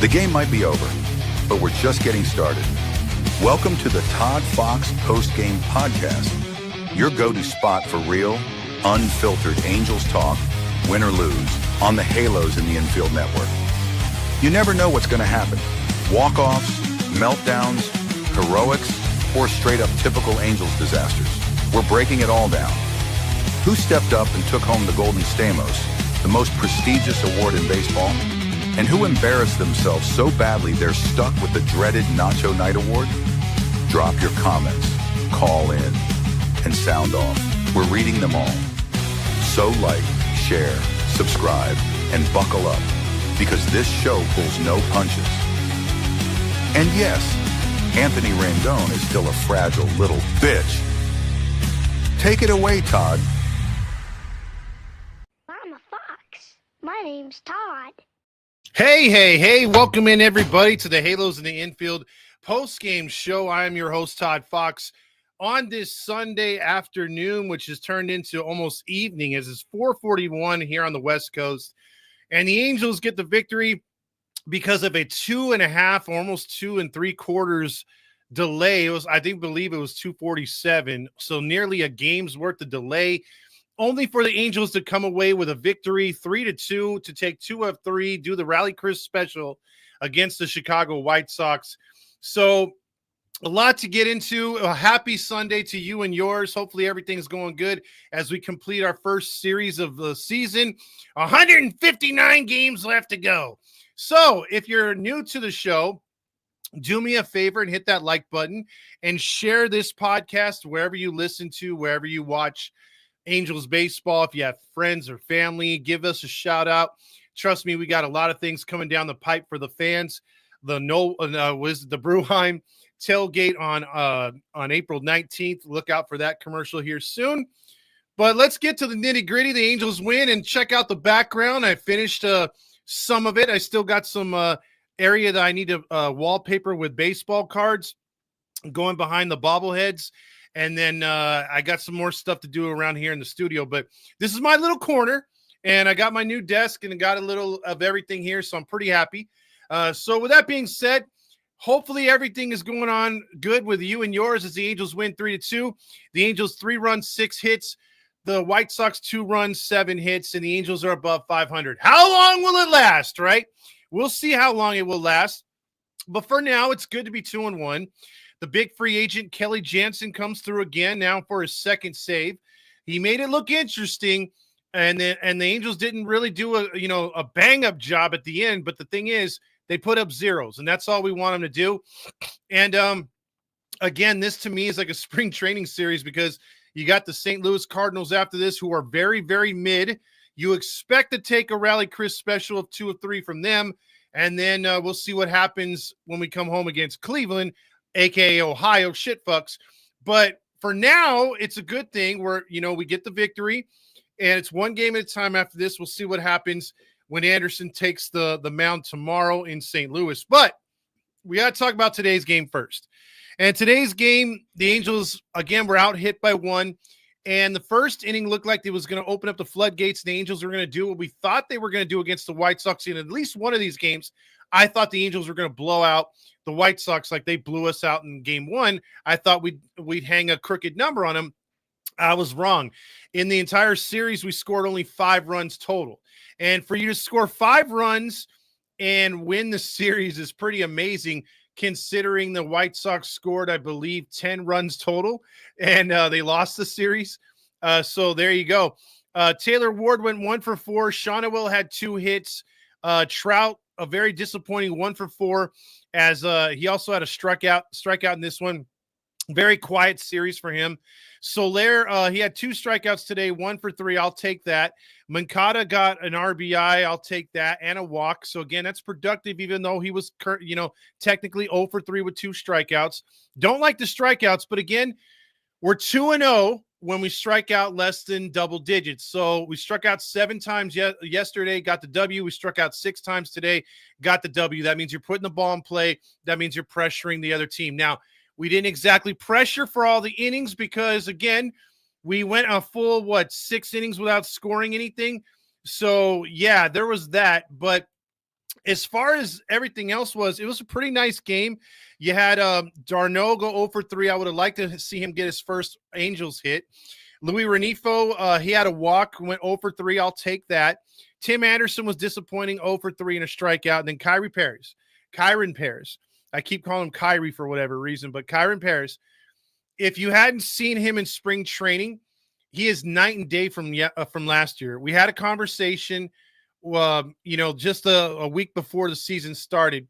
The game might be over, but we're just getting started. Welcome to the Todd Fox Post-Game Podcast, your go-to spot for real, unfiltered Angels talk, win or lose, on the Halos in the Infield Network. You never know what's going to happen. Walk-offs, meltdowns, heroics, or straight-up typical Angels disasters. We're breaking it all down. Who stepped up and took home the Golden Stamos, the most prestigious award in baseball? And who embarrassed themselves so badly they're stuck with the dreaded Nacho Night award? Drop your comments, call in, and sound off. We're reading them all. So like, share, subscribe, and buckle up, because this show pulls no punches. And yes, Anthony Rendon is still a fragile little bitch. Take it away, Todd. I'm a fox. My name's Todd. Hey, welcome in everybody to the Halos in the Infield post-game show. I am your host, Todd Fox, on this Sunday afternoon, which has turned into almost evening as it's 4:41 here on the West Coast. And the Angels get the victory because of a 2.5, almost 2 3/4 delay. Believe it was 2:47. So nearly a game's worth of delay. Only for the Angels to come away with a victory, 3-2, to take 2 of 3, do the Rally Chris special against the Chicago White Sox. So a lot to get into. A happy Sunday to you and yours. Hopefully everything's going good as we complete our first series of the season. 159 games left to go. So if you're new to the show, do me a favor and hit that like button and share this podcast wherever you listen to, wherever you watch Angels baseball. If you have friends or family, give us a shout out. Trust me, we got a lot of things coming down the pipe for the fans. The Bruheim tailgate on April 19th. Look out for that commercial here soon. But let's get to the nitty gritty. The Angels win, and check out the background. I finished some of it. I still got some area that I need to wallpaper with baseball cards going behind the bobbleheads. And then I got some more stuff to do around here in the studio. But this is my little corner, and I got my new desk and got a little of everything here, so I'm pretty happy. So with that being said, hopefully everything is going on good with you and yours as the Angels win 3-2. The Angels 3 runs, 6 hits. The White Sox 2 runs, 7 hits, and the Angels are above 500. How long will it last, right? We'll see how long it will last. But for now, it's good to be 2-1. The big free agent, Kelly Jansen, comes through again now for his second save. He made it look interesting, and the Angels didn't really do a bang-up job at the end. But the thing is, they put up zeros, and that's all we want them to do. And again, this to me is like a spring training series because you got the St. Louis Cardinals after this, who are very, very mid. You expect to take a Rally Chris special of 2 of 3 from them, and then we'll see what happens when we come home against Cleveland, a.k.a. Ohio shitfucks. But for now, it's a good thing where, we get the victory, and it's one game at a time after this. We'll see what happens when Anderson takes the mound tomorrow in St. Louis. But we got to talk about today's game first. And today's game, the Angels, again, were out hit by 1. And the first inning looked like it was going to open up the floodgates. The Angels were going to do what we thought they were going to do against the White Sox in at least one of these games. I thought the Angels were going to blow out the White Sox like they blew us out in game 1. I thought we'd hang a crooked number on them. I was wrong. In the entire series, we scored only 5 runs total. And for you to score 5 runs and win the series is pretty amazing, considering the White Sox scored, I believe, 10 runs total, and they lost the series. So there you go. Taylor Ward went 1 for 4. Shawnewill had 2 hits. Trout, a very disappointing 1 for 4, as he also had a strikeout in this one. Very quiet series for him. Soler, he had 2 strikeouts today, 1 for 3. I'll take that. Moncada got an RBI. I'll take that, and a walk. So again, that's productive, even though he was, technically 0 for 3 with 2 strikeouts. Don't like the strikeouts, but again, we're 2-0 when we strike out less than double digits. So we struck out 7 times yesterday, got the W. We struck out 6 times today, got the W. That means you're putting the ball in play. That means you're pressuring the other team. Now, we didn't exactly pressure for all the innings because, again, we went a full, 6 innings without scoring anything. So, yeah, there was that. But as far as everything else it was a pretty nice game. You had Darno go 0 for 3. I would have liked to see him get his first Angels hit. Louis Renifo, he had a walk, went 0 for 3. I'll take that. Tim Anderson was disappointing, 0 for 3 and a strikeout. And then Kyron Paris. I keep calling him Kyrie for whatever reason, but Kyron Paris, if you hadn't seen him in spring training, he is night and day from last year. We had a conversation, just a week before the season started,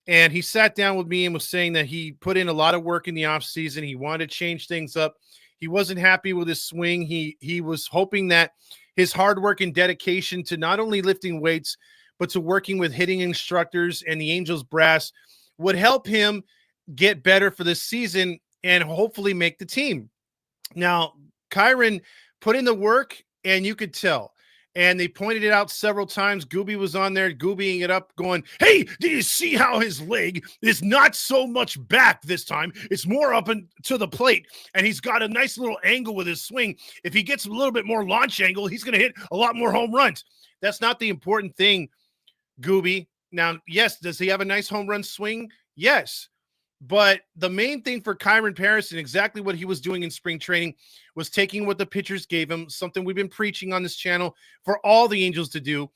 and he sat down with me and was saying that he put in a lot of work in the offseason. He wanted to change things up. He wasn't happy with his swing. He was hoping that his hard work and dedication to not only lifting weights, but to working with hitting instructors and the Angels brass would help him get better for this season and hopefully make the team. Now, Kyron put in the work, and you could tell. And they pointed it out several times. Gooby was on there, goobying it up, going, hey, do you see how his leg is not so much back this time? It's more up to the plate, and he's got a nice little angle with his swing. If he gets a little bit more launch angle, he's going to hit a lot more home runs. That's not the important thing, Gooby. Now, yes, does he have a nice home run swing? Yes. But the main thing for Kyron Paris and exactly what he was doing in spring training was taking what the pitchers gave him, something we've been preaching on this channel for all the Angels to do.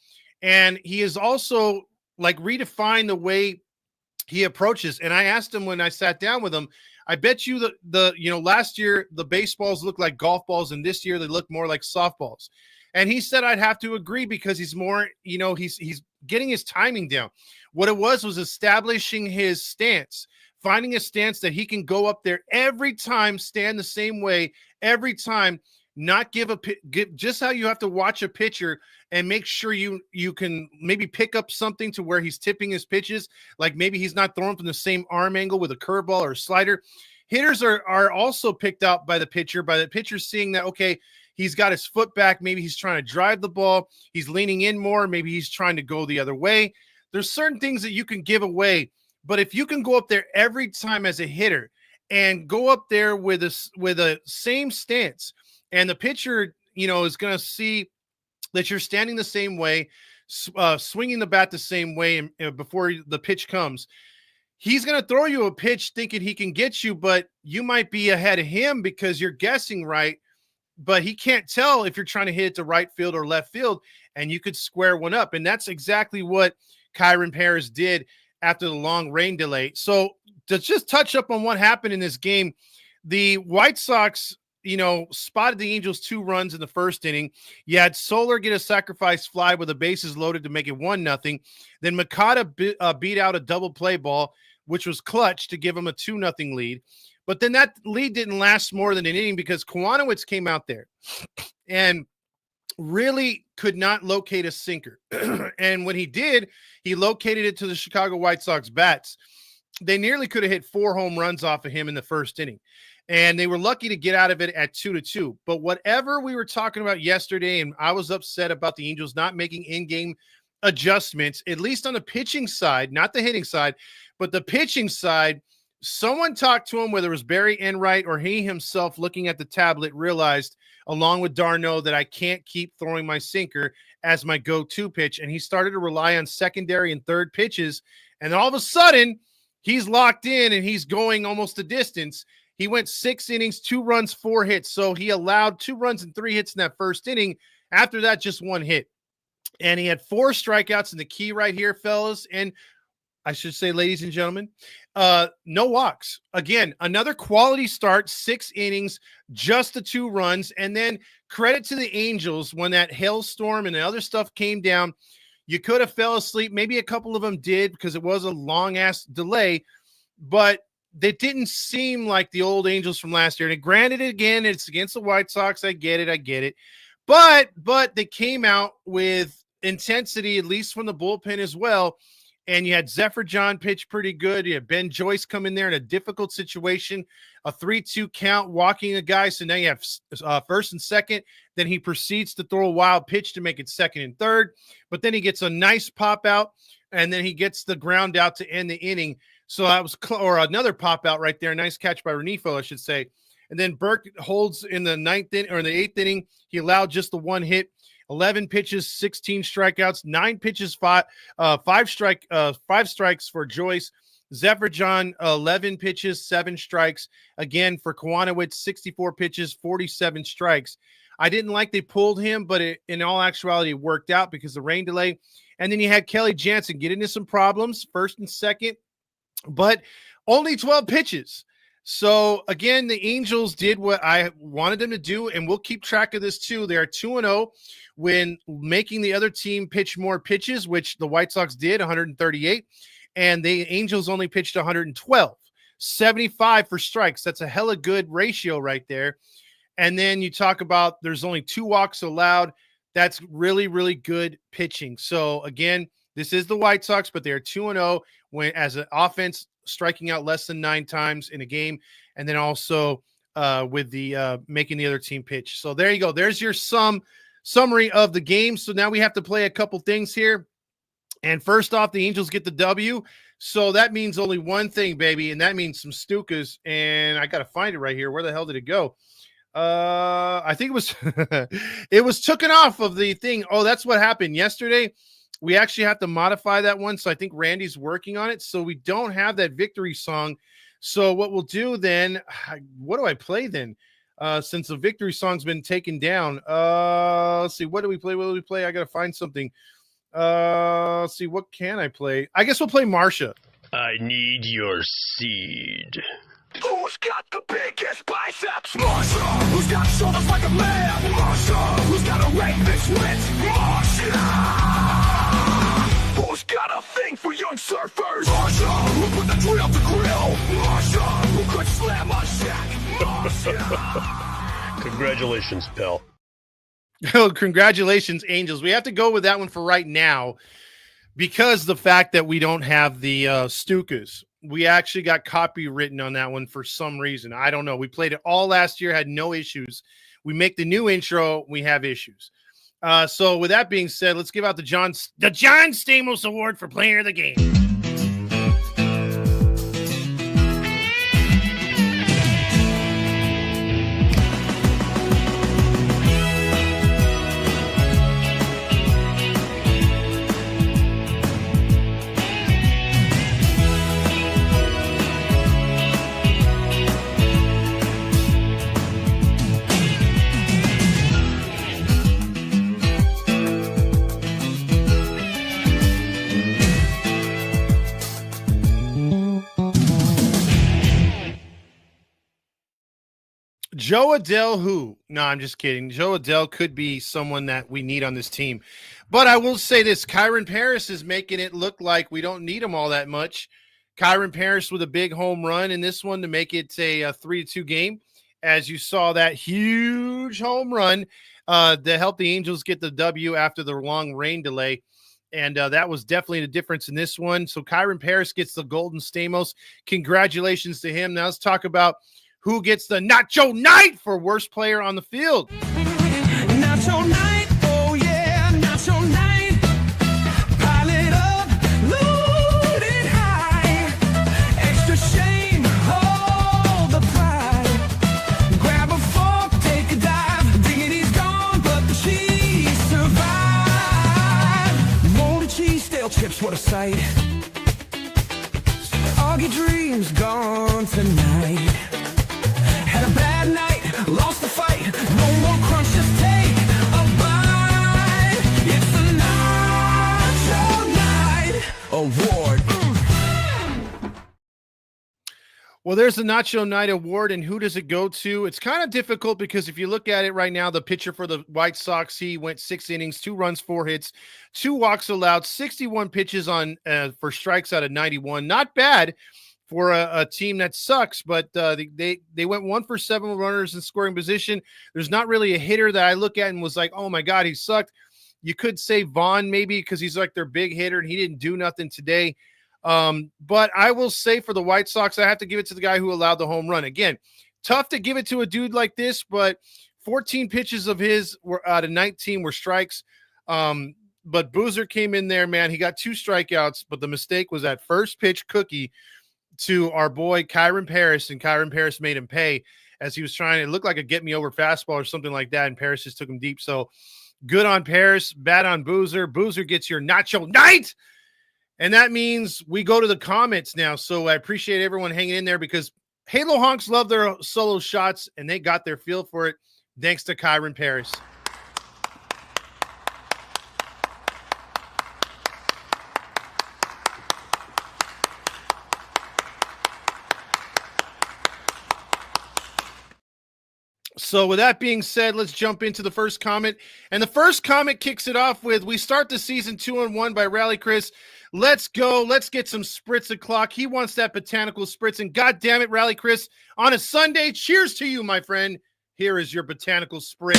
And he is also redefined the way he approaches. And I asked him when I sat down with him, I bet you last year the baseballs looked like golf balls, and this year they look more like softballs. And he said I'd have to agree because he's more, he's getting his timing down. What it was establishing his stance. Finding a stance that he can go up there every time, stand the same way every time, not give just how you have to watch a pitcher and make sure you can maybe pick up something to where he's tipping his pitches. Like maybe he's not throwing from the same arm angle with a curveball or a slider. Hitters are also picked out by the pitcher seeing that, okay, he's got his foot back. Maybe he's trying to drive the ball. He's leaning in more. Maybe he's trying to go the other way. There's certain things that you can give away. But if you can go up there every time as a hitter and go up there with a same stance, and the pitcher, is going to see that you're standing the same way, swinging the bat the same way before the pitch comes, he's going to throw you a pitch thinking he can get you, but you might be ahead of him because you're guessing right, but he can't tell if you're trying to hit it to right field or left field, and you could square one up. And that's exactly what Kyron Paris did after the long rain delay. So to just touch up on what happened in this game, the White Sox, spotted the Angels 2 runs in the first inning. You had Soler get a sacrifice fly with the bases loaded to make it 1-0. Then Makata beat out a double play ball, which was clutch to give him a 2-0 lead. But then that lead didn't last more than an inning because Kwanowitz came out there and really could not locate a sinker. And when he did, he located it to the Chicago White Sox bats. They nearly could have hit 4 home runs off of him in the first inning. And they were lucky to get out of it at 2-2. But whatever we were talking about yesterday, and I was upset about the Angels not making in-game adjustments, at least on the pitching side, not the hitting side, but the pitching side, someone talked to him, whether it was Barry Enright or he himself looking at the tablet, realized along with Darno that I can't keep throwing my sinker as my go-to pitch. And he started to rely on secondary and third pitches. And then all of a sudden he's locked in and he's going almost a distance. He went 6 innings, 2 runs, 4 hits. So he allowed 2 runs and 3 hits in that first inning. After that, just 1 hit. And he had 4 strikeouts. And the key right here, fellas, and I should say, ladies and gentlemen, no walks. Again, another quality start, 6 innings, just the 2 runs. And then credit to the Angels when that hailstorm and the other stuff came down. You could have fell asleep. Maybe a couple of them did because it was a long-ass delay. But they didn't seem like the old Angels from last year. And granted, again, it's against the White Sox. I get it. But they came out with intensity, at least from the bullpen as well. And you had Zephyr John pitch pretty good. You had Ben Joyce come in there in a difficult situation, a 3-2 count, walking a guy. So now you have first and second. Then he proceeds to throw a wild pitch to make it second and third. But then he gets a nice pop out, and then he gets the ground out to end the inning. So that was or another pop out right there. Nice catch by Renifo, I should say. And then Burke holds in the 9th inning or in the 8th inning. He allowed just the 1 hit. 11 pitches, 16 strikeouts, 9 pitches, five strikes for Joyce. Zephyr John, 11 pitches, 7 strikes. Again, for Kiwanowitz, 64 pitches, 47 strikes. I didn't like they pulled him, but in all actuality, it worked out because of the rain delay. And then you had Kelly Jansen get into some problems, first and second, but only 12 pitches. So, again, the Angels did what I wanted them to do, and we'll keep track of this too. They are 2-0 when making the other team pitch more pitches, which the White Sox did, 138, and the Angels only pitched 112, 75 for strikes. That's a hella good ratio right there. And then you talk about there's only 2 walks allowed. That's really, really good pitching. So, again, this is the White Sox, but they're 2-0 when as an offense striking out less than 9 times in a game, and then also with the making the other team pitch. So there you go. There's your summary of the game. So now we have to play a couple things here. And first off, the Angels get the W. So that means only one thing, baby, and that means some Stukas. And I got to find it right here. Where the hell did it go? I think it was it was taken off of the thing. Oh, that's what happened yesterday. We actually have to modify that one. So I think Randy's working on it. So we don't have that victory song. So what we'll do then, what do I play then? Since the victory song's been taken down. Let's see. What do we play? What do we play? I got to find something. Let's see. What can I play? I guess we'll play Marsha. I need your seed. Who's got the biggest biceps? Marsha. Who's got shoulders like a man? Marsha. Who's got a ring this wit? Marsha. Who's got a thing for young surfers? Marsha. Who put the tree up the grill? Marsha. Who could slam a shack? Marsha. Congratulations, pal. Oh, congratulations, Angels. We have to go with that one for right now because the fact that we don't have the Stukas. We actually got copywritten on that one for some reason. I don't know. We played it all last year, had no issues. We make the new intro, we have issues. So with that being said, let's give out the John Stamos Award for Player of the Game. Joe Adell, who? No, I'm just kidding. Joe Adell could be someone that we need on this team. But I will say this, Kyron Paris is making it look like we don't need him all that much. Kyron Paris with a big home run in this one to make it a 3-2 game. As you saw that huge home run to help the Angels get the W after the long rain delay. And that was definitely the difference in this one. So Kyron Paris gets the Golden Stamos. Congratulations to him. Now let's talk about who gets the Nacho Night for worst player on the field. Nacho Night, oh yeah, Nacho Night. Pile it up, load it high. Extra shame, hold the pride. Grab a fork, take a dive. Dignity's gone, but the cheese survived. Moldy cheese, stale chips, what a sight. All your dreams gone tonight. Had a bad night, lost the fight. No more crunch, just take a bite. It's the Nacho Night Award. Well, there's the Nacho Night Award, and who does it go to? It's kind of difficult because if you look at it right now, the pitcher for the White Sox, he went 6 innings, 2 runs, 4 hits, 2 walks allowed, 61 pitches on for strikes out of 91. Not bad for a team that sucks, but they went 1 for 7 runners in scoring position. There's not really a hitter that I look at and was like, oh my God, he sucked. You could say Vaughn maybe because he's like their big hitter and he didn't do nothing today. But I will say for the White Sox, I have to give it to the guy who allowed the home run. Again, tough to give it to a dude like this, but 14 pitches of his were out of 19 were strikes. But Boozer came in there, man. He got 2 strikeouts, but the mistake was that first pitch cookie to our boy Kyron Paris, and Kyron Paris made him pay as he was trying. It looked like a get me over fastball or something like that, and Paris just took him deep. So Good on Paris, bad on Boozer. Boozer gets your Nacho Night. And that means we go to the comments now. So I appreciate everyone hanging in there because Halo honks love their solo shots, and they got their feel for it. Thanks to Kyron Paris. So with that being said, let's jump into the first comment. And the first comment kicks it off with, we start the season 2-1 by Rally Chris. Let's go. Let's get some spritz o'clock. He wants that botanical spritz. And God damn it, Rally Chris, on a Sunday, cheers to you, my friend. Here is your botanical spritz.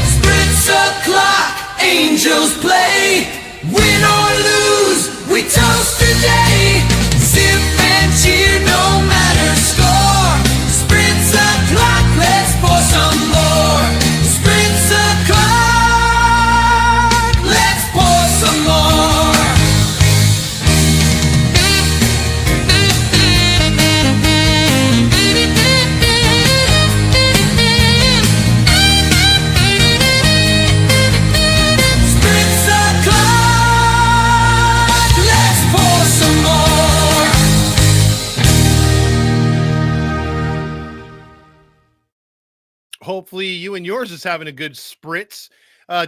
Spritz o'clock, angels play. Win or lose, we toast today. Sip and cheer, no matter score. Spritz o'clock, let's pour some more. Spritz o'clock, let's pour some more. Spritz o'clock, let's pour some more. Hopefully you and yours is having a good spritz.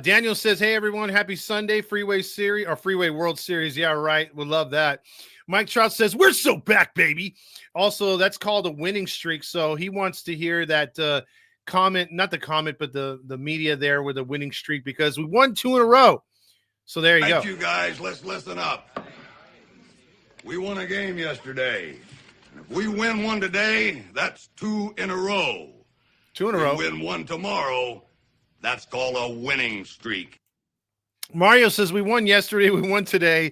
Daniel says, hey, everyone, happy Sunday, Freeway Series or Freeway World Series. Yeah, right. We'll love that. Mike Trout says, we're so back, baby. Also, that's called a winning streak. So he wants to hear that comment, not the comment, but the media there with a winning streak because we won 2 in a row. So there you go. Thank you, guys. Let's listen up. We won a game yesterday. And if we win one today, that's 2 in a row. 2 in a row. We win one tomorrow, that's called a winning streak. Mario says, we won yesterday, we won today.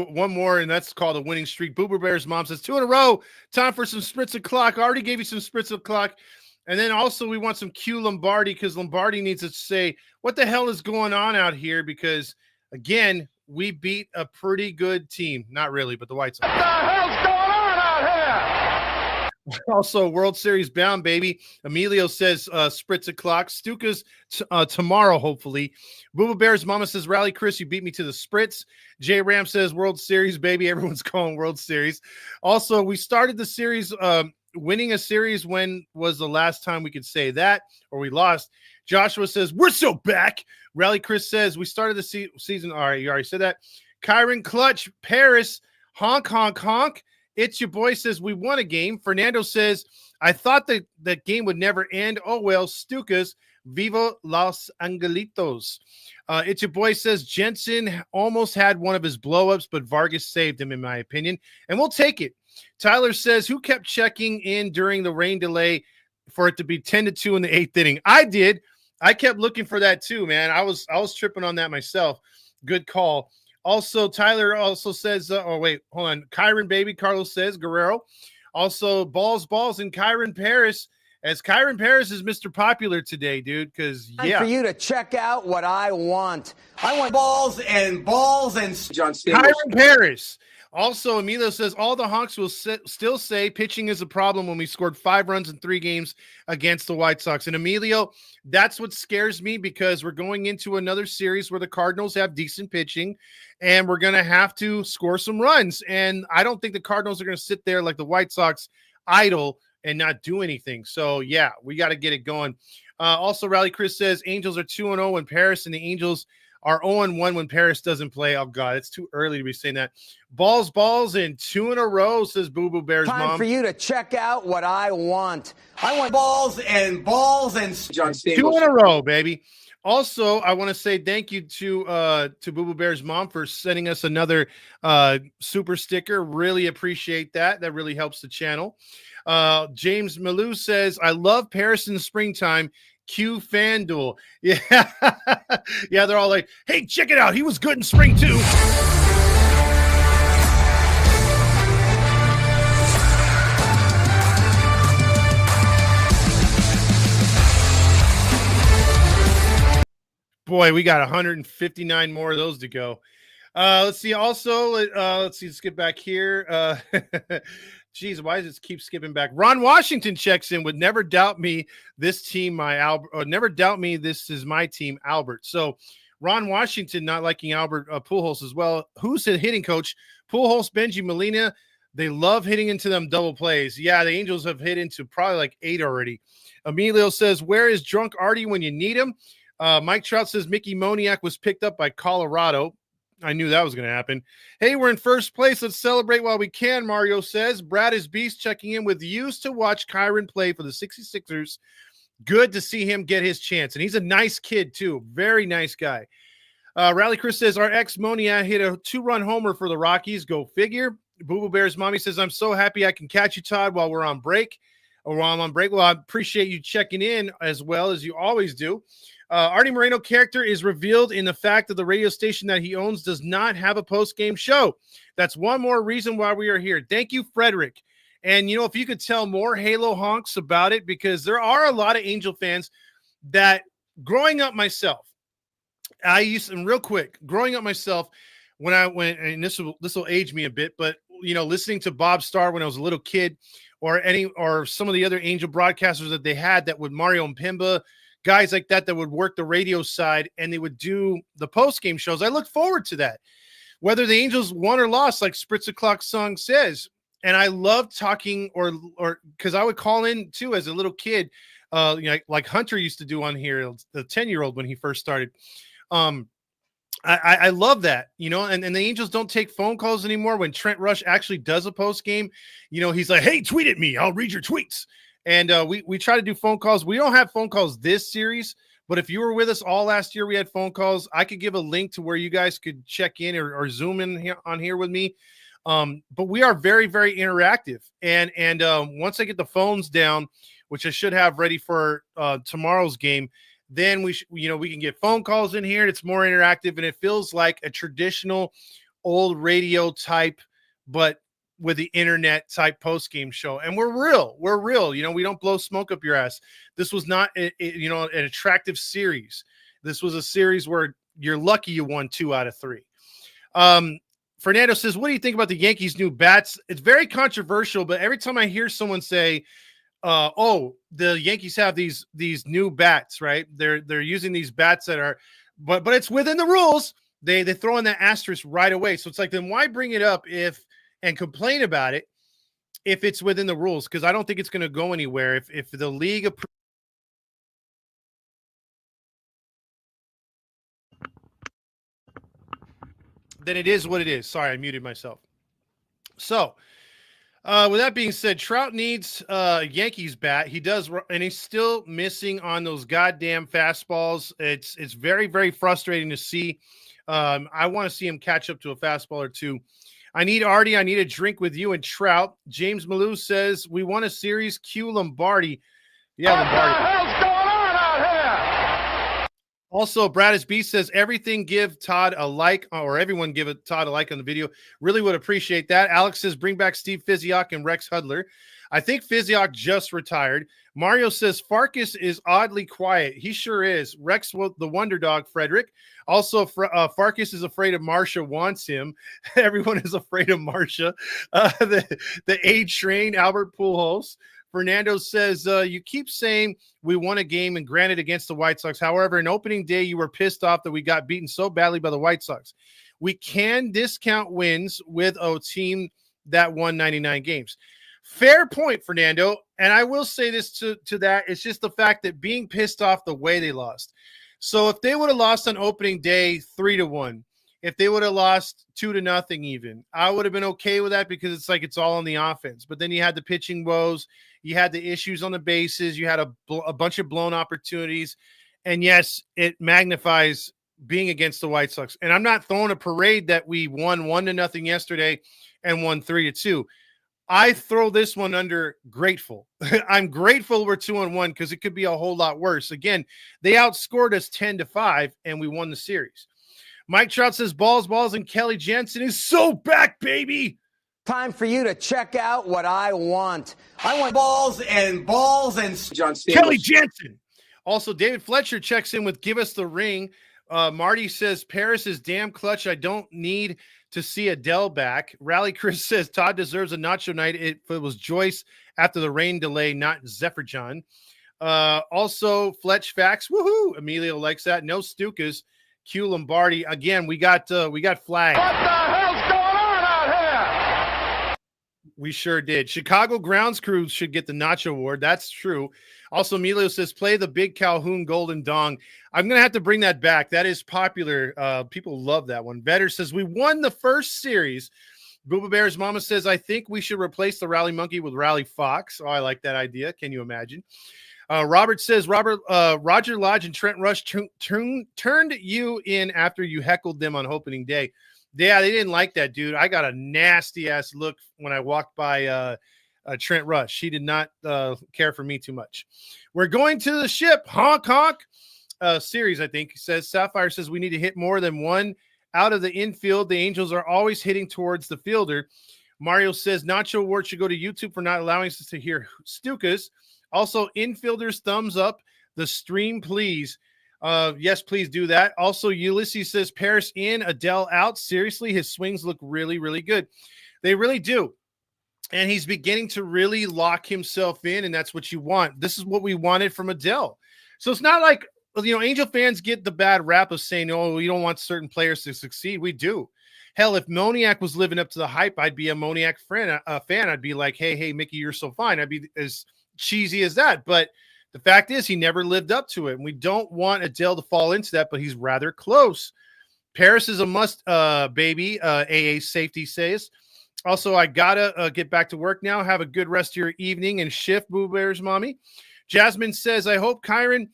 One more, and that's called a winning streak. Boober Bear's mom says, 2 in a row. Time for some spritz o'clock. I already gave you some spritz o'clock. And then also we want some Q Lombardi because Lombardi needs to say, what the hell is going on out here? Because, again, we beat a pretty good team. Not really, but the White Sox. What the hell's going on out here? Also, World Series bound, baby. Emilio says spritz o'clock. Stuka's tomorrow, hopefully. Booba Bear's mama says, Rally Chris, you beat me to the spritz. J Ram says, World Series, baby. Everyone's calling World Series. Also, we started the series, winning a series. When was the last time we could say that? Or we lost? Joshua says, we're so back. Rally Chris says, we started the season. All right, you already said that. Kyron Clutch, Paris, honk, honk, honk. It's your boy says we won a game. Fernando says, I thought that game would never end. Oh, well, Stukas, viva los angelitos. It's your boy says Jensen almost had one of his blowups, but Vargas saved him, in my opinion. And we'll take it. Tyler says, who kept checking in during the rain delay for it to be 10-2 in the 8th inning? I did. I kept looking for that too, man. I was tripping on that myself. Good call. Also, Tyler also says, oh, wait, hold on. Kyron, baby, Carlos says, Guerrero. Also, balls, and Kyron Paris, as Kyron Paris is Mr. Popular today, dude, because, yeah. For you to check out what I want. I want balls and John Stamos. Kyron Paris. Also, Emilio says, all the honks will still say pitching is a problem when we scored 5 runs in 3 games against the White Sox. And Emilio, that's what scares me because we're going into another series where the Cardinals have decent pitching and we're going to have to score some runs. And I don't think the Cardinals are going to sit there like the White Sox idle and not do anything. So, yeah, we got to get it going. Also, Rally Chris says Angels are 2-0 when Paris and the Angels are 0-1 when Paris doesn't play. Oh, God, it's too early to be saying that. Balls, and 2 in a row, says Boo Boo Bear's mom. Time for you to check out what I want. I want balls and John Stamos. 2 in a row, baby. Also, I want to say thank you to Boo Boo Bear's mom for sending us another super sticker. Really appreciate that. That really helps the channel. James Malou says, I love Paris in the springtime. Q FanDuel. Yeah. Yeah, they're all like, hey, check it out. He was good in spring too. Boy, we got 159 more of those to go. Let's see. Also, let's see. Let's get back here. Geez, why does it keep skipping back? Ron Washington checks in with "Never doubt me. This team, my Albert. Never doubt me. This is my team, Albert." So, Ron Washington not liking Albert Pujols as well. Who's the hitting coach? Pujols, Benji Molina. They love hitting into them double plays. Yeah, the Angels have hit into probably like 8 already. Emilio says, "Where is Drunk Artie when you need him?" Mike Trout says Mickey Moniak was picked up by Colorado. I knew that was going to happen. Hey, we're in first place. Let's celebrate while we can, Mario says. Brad is Beast checking in with used to watch Kyron play for the 66ers. Good to see him get his chance. And he's a nice kid, too. Very nice guy. Rally Chris says, our ex-Monia hit a 2-run homer for the Rockies. Go figure. Boo Boo Bear's mommy says, I'm so happy I can catch you, Todd, while we're on break. Or while I'm on break. Well, I appreciate you checking in as well as you always do. Artie Moreno character is revealed in the fact that the radio station that he owns does not have a post-game show. That's one more reason why we are here. Thank you, Frederick. And, you know, if you could tell more Halo honks about it, because there are a lot of Angel fans that growing up myself, and real quick, growing up myself, when I went, and this will age me a bit, but, you know, listening to Bob Starr when I was a little kid, or some of the other Angel broadcasters that they had that would Mario and Pimba, guys like that would work the radio side and they would do the post-game shows. I look forward to that, whether the Angels won or lost, like Spritz O'Clock song says. And I love talking or because I would call in too as a little kid, you know, like Hunter used to do on here, the 10-year-old when he first started. I love that, you know, and the Angels don't take phone calls anymore. When Trent Rush actually does a post game, you know, he's like, hey, tweet at me. I'll read your tweets. And we try to do phone calls. We don't have phone calls this series, but if you were with us all last year, we had phone calls. I could give a link to where you guys could check in or Zoom in here, on here with me. But we are very, very interactive. And once I get the phones down, which I should have ready for tomorrow's game, then we can get phone calls in here. And it's more interactive, and it feels like a traditional old radio type, but with the internet type post-game show. And we're real, you know, we don't blow smoke up your ass. This was not an attractive series. This was a series where you're lucky you won 2 out of 3. Fernando says, what do you think about the Yankees' new bats? It's very controversial, but every time I hear someone say, the Yankees have these new bats, right? They're using these bats that are, but it's within the rules. They throw in that asterisk right away. So it's like, then why bring it up and complain about it if it's within the rules? Because I don't think it's going to go anywhere. If the league then it is what it is. Sorry, I muted myself. So with that being said, Trout needs Yankees bat. He does, and he's still missing on those goddamn fastballs. It's very, very frustrating to see. I want to see him catch up to a fastball or two. I need Artie. I need a drink with you and Trout. James Malou says, we won a series. Q Lombardi. Yeah, Lombardi. What the hell's going on out here? Also, Bradis B says, everything give Todd a like, or everyone give Todd a like on the video. Really would appreciate that. Alex says, bring back Steve Physioc and Rex Hudler. I think Physioc just retired. Mario says, Farkas is oddly quiet. He sure is. Rex, the wonder dog, Frederick. Also, Farkas is afraid of Marsha wants him. Everyone is afraid of Marsha. The A-Train, Albert Pujols. Fernando says, you keep saying we won a game and granted against the White Sox. However, in opening day, you were pissed off that we got beaten so badly by the White Sox. We can discount wins with a team that won 99 games. Fair point, Fernando. And I will say this to that. It's just the fact that being pissed off the way they lost. So if they would have lost on opening day 3-1, if they would have lost 2-0 even, I would have been okay with that because it's like it's all on the offense. But then you had the pitching woes. You had the issues on the bases. You had a bunch of blown opportunities. And yes, it magnifies being against the White Sox. And I'm not throwing a parade that we won 1-0 yesterday and won 3-2. I throw this one under grateful. I'm grateful we're 2-1 because it could be a whole lot worse. Again, they outscored us 10-5 and we won the series. Mike Trout says balls, and Kelly Jensen is so back, baby. Time for you to check out what I want. I want balls and John Stamos. Kelly Jensen. Also, David Fletcher checks in with give us the ring. Marty says Paris is damn clutch. I don't need to see Adele back. Rally Chris says Todd deserves a Nacho Night if it was Joyce after the rain delay, not Zephyrjon. Also, Fletch Facts. Woohoo! Emilio likes that. No Stukas. Q Lombardi. Again, we got flagged. What the hell's going on out here? We sure did. Chicago Grounds Crew should get the Nacho Award. That's true. Also, Emilio says, play the Big Calhoun Golden Dong. I'm going to have to bring that back. That is popular. People love that one. Vetter says, we won the first series. Booba Bear's mama says, I think we should replace the Rally Monkey with Rally Fox. Oh, I like that idea. Can you imagine? Robert says, Roger Lodge and Trent Rush turned you in after you heckled them on opening day. Yeah, they didn't like that, dude. I got a nasty-ass look when I walked by Trent Rush. He did not care for me too much. We're going to the ship. Honk, honk. Series, I think. He says, Sapphire says, we need to hit more than one out of the infield. The Angels are always hitting towards the fielder. Mario says, Nacho Award should go to YouTube for not allowing us to hear Stukas. Also, infielders, thumbs up the stream, please. Yes, please do that. Also, Ulysses says, Paris in, Adele out. Seriously, his swings look really, really good. They really do. And he's beginning to really lock himself in, and that's what you want. This is what we wanted from Adele. So it's not like, Angel fans get the bad rap of saying, oh, you don't want certain players to succeed. We do. Hell, if Moniak was living up to the hype, I'd be a Moniak fan. I'd be like, hey, Mickey, you're so fine. I'd be as cheesy as that. But the fact is, he never lived up to it. And we don't want Adele to fall into that, but he's rather close. Paris is a must, baby, AA Safety says. Also, I got to get back to work now. Have a good rest of your evening and shift, Boo Bears mommy. Jasmine says, I hope Kyron,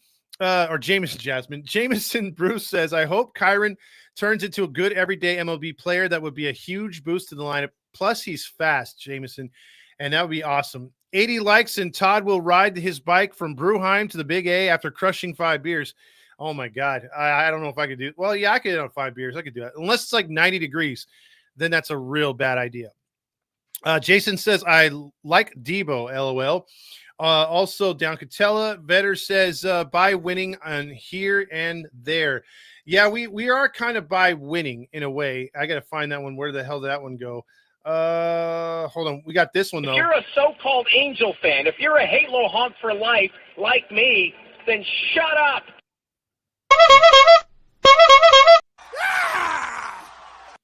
Jameson Bruce says, I hope Kyron turns into a good everyday MLB player. That would be a huge boost to the lineup. Plus, he's fast, Jameson, and that would be awesome. 80 likes, and Todd will ride his bike from Bruheim to the Big A after crushing 5 beers. Oh, my God. I don't know if I could do it. Well, yeah, I could do 5 beers. I could do that. Unless it's like 90 degrees, then that's a real bad idea. Jason says, I like Debo, LOL. Also, down Catella, Vetter says, by winning on here and there. Yeah, we are kind of by winning in a way. I got to find that one. Where the hell did that one go? Hold on. We got this one, though. If you're a so-called Angel fan, if you're a Halo honk for life like me, then shut up.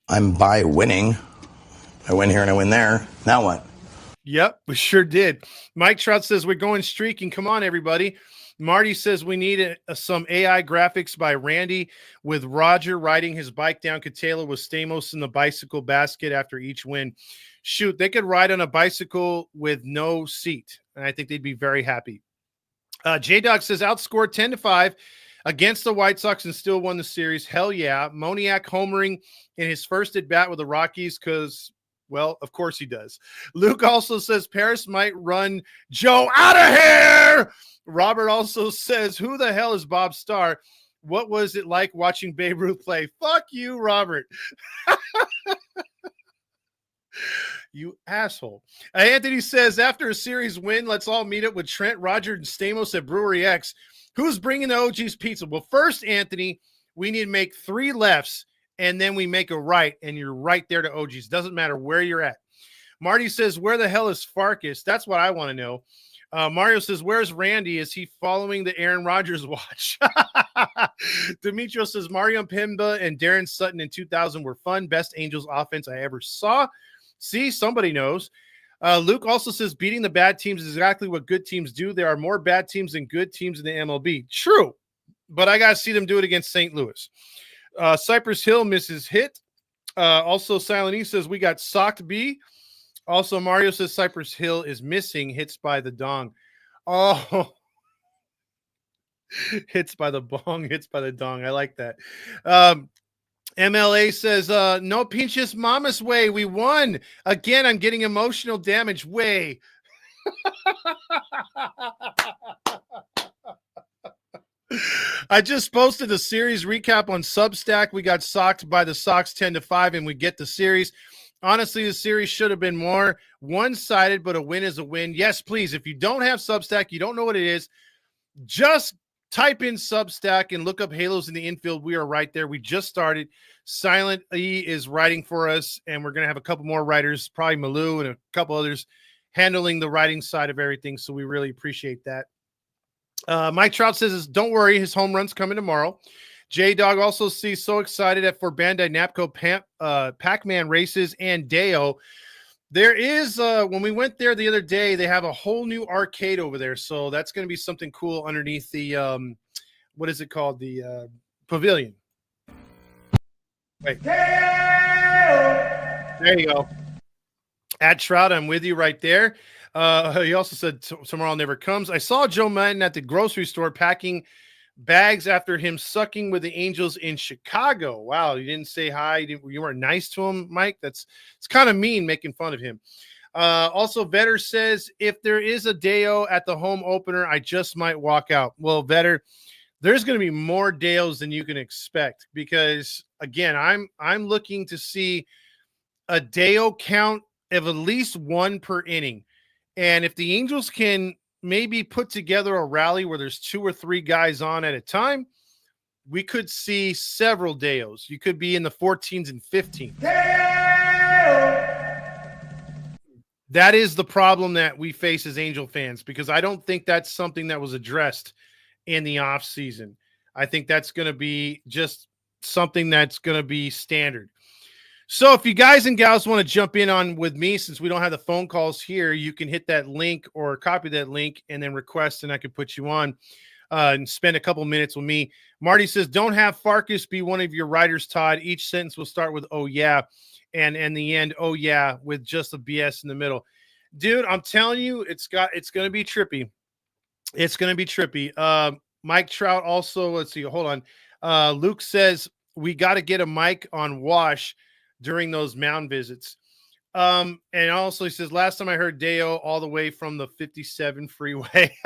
I'm by winning. I win here and I win there. Now what? Yep, we sure did. Mike Trout says, we're going streaking. Come on, everybody. Marty says we need some AI graphics by Randy with Roger riding his bike down Catela with Stamos in the bicycle basket after each win. Shoot, they could ride on a bicycle with no seat, and I think they'd be very happy. J-Dog says outscored 10-5 against the White Sox and still won the series. Hell yeah. Moniak homering in his first at-bat with the Rockies because, well, of course he does. Luke also says Paris might run Joe out of here. Robert also says, who the hell is Bob Starr? What was it like watching Babe Ruth play? Fuck you, Robert. You asshole. Anthony says, after a series win, let's all meet up with Trent, Roger, and Stamos at Brewery X. Who's bringing the OG's pizza? Well, first, Anthony, we need to make 3 lefts, and then we make a right, and you're right there to OG's. Doesn't matter where you're at. Marty says, where the hell is Farkas? That's what I want to know. Mario says, where's Randy? Is he following the Aaron Rodgers watch? Demetrio says, Mario Pimba and Darren Sutton in 2000 were fun. Best Angels offense I ever saw. See, somebody knows. Luke also says, beating the bad teams is exactly what good teams do. There are more bad teams than good teams in the MLB. True, but I got to see them do it against St. Louis. Cypress Hill misses hit. Also, Silent E says, we got socked B. Also, Mario says Cypress Hill is missing hits by the dong. Oh, hits by the bong, hits by the dong. I like that. MLA says, no pinches mama's way. We won. Again, I'm getting emotional damage. Way. I just posted the series recap on Substack. We got socked by the Sox 10-5, and we get the series. Honestly, the series should have been more one-sided, but a win is a win. Yes, please. If you don't have Substack, you don't know what it is, just type in Substack and look up Halos in the Infield. We are right there. We just started. Silent E is writing for us, and we're going to have a couple more writers, probably Malou and a couple others, handling the writing side of everything. So we really appreciate that. Mike Trout says, don't worry, his home run's coming tomorrow. J-Dog also sees so excited for Bandai Namco Pac-Man races and Deo. There is, when we went there the other day, they have a whole new arcade over there. So that's going to be something cool underneath the, what is it called? The pavilion. Wait. There you go. At Trout, I'm with you right there. He also said tomorrow never comes. I saw Joe Madden at the grocery store packing bags after him sucking with the Angels in Chicago. Wow, you didn't say hi. You weren't nice to him, Mike. It's kind of mean making fun of him. Also, Vetter says, if there is a Deo at the home opener, I just might walk out. Well, Vetter, there's going to be more Deos than you can expect because, again, I'm looking to see a Deo count of at least one per inning. And if the Angels can maybe put together a rally where there's 2 or 3 guys on at a time, we could see several Deos. You could be in the 14s and 15s. That is the problem that we face as Angel fans, because I don't think that's something that was addressed in the offseason. I think that's going to be just something that's going to be standard. So if you guys and gals want to jump in on with me, since we don't have the phone calls here, you can hit that link or copy that link and then request, and I can put you on and spend a couple minutes with me. Marty says, don't have Farkas be one of your writers, Todd. Each sentence will start with, oh, yeah. And the end, oh, yeah, with just a BS in the middle. Dude, I'm telling you, it's going to be trippy. It's going to be trippy. Mike Trout also, let's see, hold on. Luke says, we got to get a mic on Wash during those mound visits. And also he says, last time I heard Deo all the way from the 57 freeway.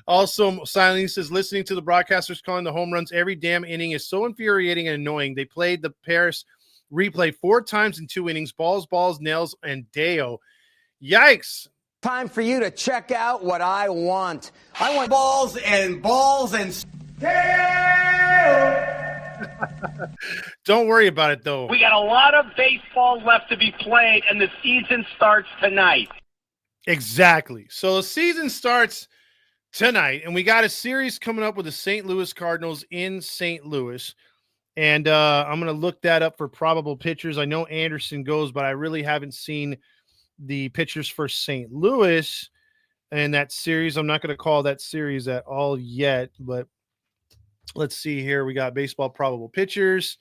Also, Silently says, listening to the broadcasters calling the home runs every damn inning is so infuriating and annoying. They played the Paris replay 4 times in 2 innings, balls, nails, and Deo. Yikes. Time for you to check out what I want. I want balls and Don't worry about it, though. We got a lot of baseball left to be played, and the season starts tonight. Exactly. So the season starts tonight, and we got a series coming up with the St. Louis Cardinals in St. Louis. And I'm going to look that up for probable pitchers. I know Anderson goes, but I really haven't seen the pitchers for St. Louis and that series. I'm not going to call that series at all yet, but let's see here. We got baseball probable pitchers.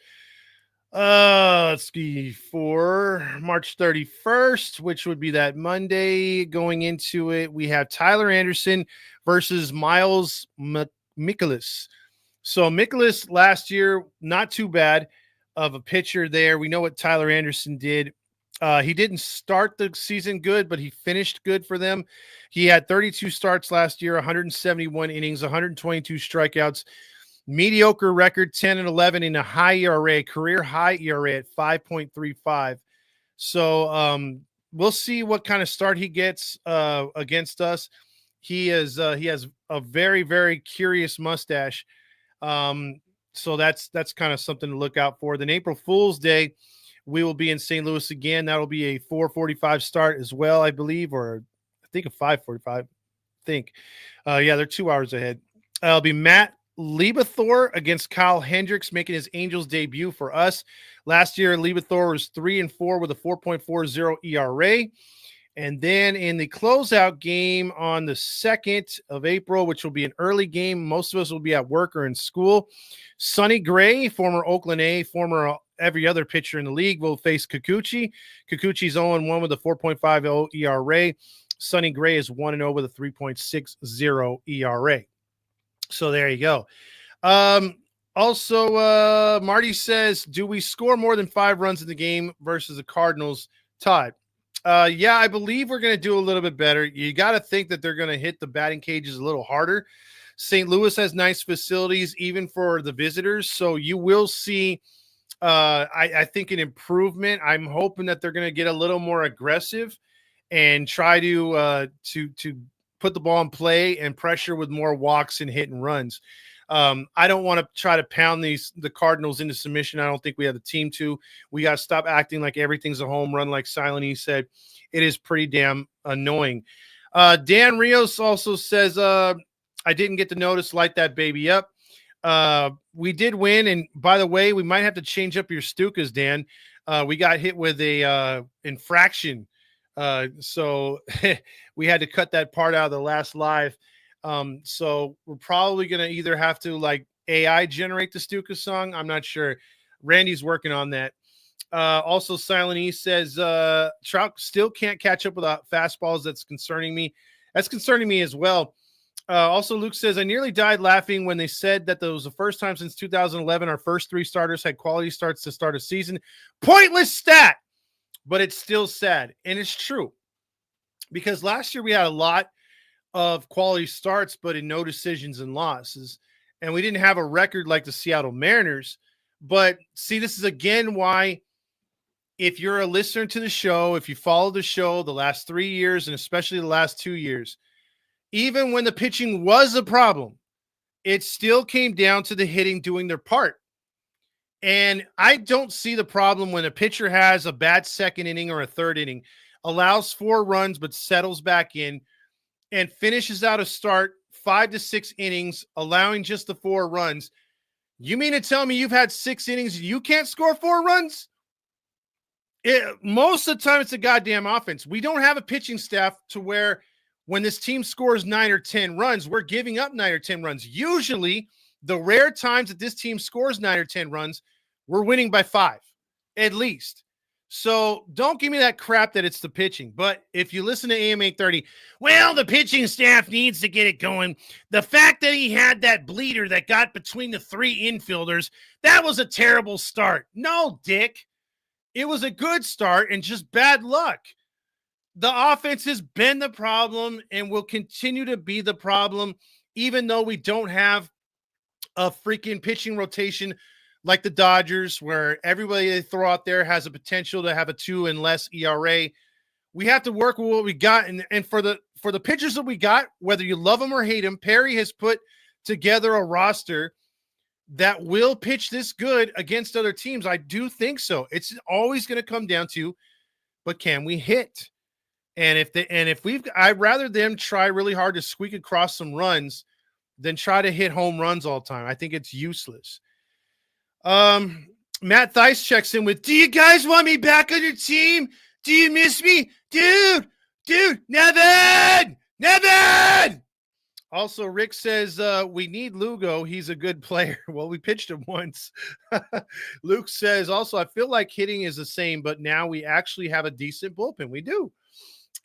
Let's see, for March 31st, which would be that Monday going into it, we have Tyler Anderson versus Miles Mikolas. So Mikolas last year, not too bad of a pitcher there. We know what Tyler Anderson did. He didn't start the season good, but he finished good for them. He had 32 starts last year, 171 innings, 122 strikeouts, mediocre record, 10-11 in a high ERA, career high ERA at 5.35. So we'll see what kind of start he gets against us. He has a very, very curious mustache. So that's kind of something to look out for. Then April Fool's Day, we will be in St. Louis again. That'll be a 4:45 start as well, I believe, or I think a 5:45. I think. Yeah, they're 2 hours ahead. It'll be Matt Lieberthor against Kyle Hendricks, making his Angels debut for us. Last year, Lieberthor was 3-4 with a 4.40 ERA. And then in the closeout game on the 2nd of April, which will be an early game, most of us will be at work or in school. Sonny Gray, former Oakland A, former every other pitcher in the league, will face Kikuchi. Kikuchi's 0-1 with a 4.50 ERA. Sonny Gray is 1-0 with a 3.60 ERA. So there you go. Also, Marty says, do we score more than 5 runs in the game versus the Cardinals? Todd? Yeah, I believe we're going to do a little bit better. You got to think that they're going to hit the batting cages a little harder. St. Louis has nice facilities, even for the visitors. So you will see, I think, an improvement. I'm hoping that they're going to get a little more aggressive and try to put the ball in play and pressure with more walks and hit and runs. I don't want to try to pound the Cardinals into submission. I don't think we have the team to. We got to stop acting like everything's a home run, like Silent E said. It is pretty damn annoying. Dan Rios also says, I didn't get to notice, light that baby up. We did win, and by the way, we might have to change up your Stukas, Dan. We got hit with a infraction, so we had to cut that part out of the last live. So we're probably gonna either have to like AI generate the Stuka song. I'm not sure. Randy's working on that. Also, Silent E says Trout still can't catch up with fastballs. That's concerning me. That's concerning me as well. Also, Luke says, I nearly died laughing when they said that was the first time since 2011 our first 3 starters had quality starts to start a season. Pointless stat, but it's still sad. And it's true. Because last year we had a lot of quality starts, but in no decisions and losses. And we didn't have a record like the Seattle Mariners. But see, this is again why, if you're a listener to the show, if you follow the show the last 3 years, and especially the last 2 years, even when the pitching was a problem, it still came down to the hitting doing their part. And I don't see the problem when a pitcher has a bad second inning or a third inning, allows 4 runs but settles back in, and finishes out a start 5 to 6 innings, allowing just the 4 runs. You mean to tell me you've had 6 innings and you can't score 4 runs? Most of the time, it's a goddamn offense. We don't have a pitching staff to where when this team scores 9 or 10 runs, we're giving up 9 or 10 runs. Usually, the rare times that this team scores 9 or 10 runs, we're winning by 5, at least. So don't give me that crap that it's the pitching. But if you listen to AM 830, well, the pitching staff needs to get it going. The fact that he had that bleeder that got between the 3 infielders, that was a terrible start. No, Dick. It was a good start and just bad luck. The offense has been the problem and will continue to be the problem, even though we don't have a freaking pitching rotation like the Dodgers, where everybody they throw out there has a potential to have a 2 and less ERA. We have to work with what we got. And for the pitchers that we got, whether you love them or hate them, Perry has put together a roster that will pitch this good against other teams. I do think so. It's always going to come down to, but can we hit? And I'd rather them try really hard to squeak across some runs than try to hit home runs all the time. I think it's useless. Matt Thice checks in with, do you guys want me back on your team? Do you miss me? Dude, Nevin! Also, Rick says, we need Lugo. He's a good player. Well, we pitched him once. Luke says, also, I feel like hitting is the same, but now we actually have a decent bullpen. We do.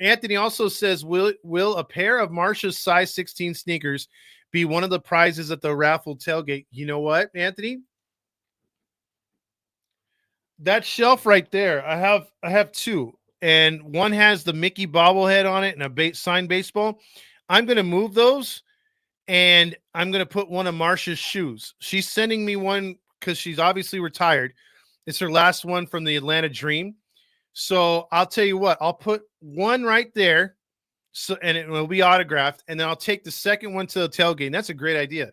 Anthony also says, will a pair of Marsha's size 16 sneakers be one of the prizes at the raffle tailgate? You know what, Anthony? That shelf right there, I have 2, and one has the Mickey bobblehead on it and a signed baseball. I'm going to move those, and I'm going to put one of Marsha's shoes. She's sending me one because she's obviously retired. It's her last one from the Atlanta Dream. So I'll tell you what, I'll put one right there, and it will be autographed, and then I'll take the second one to the tailgate. And that's a great idea.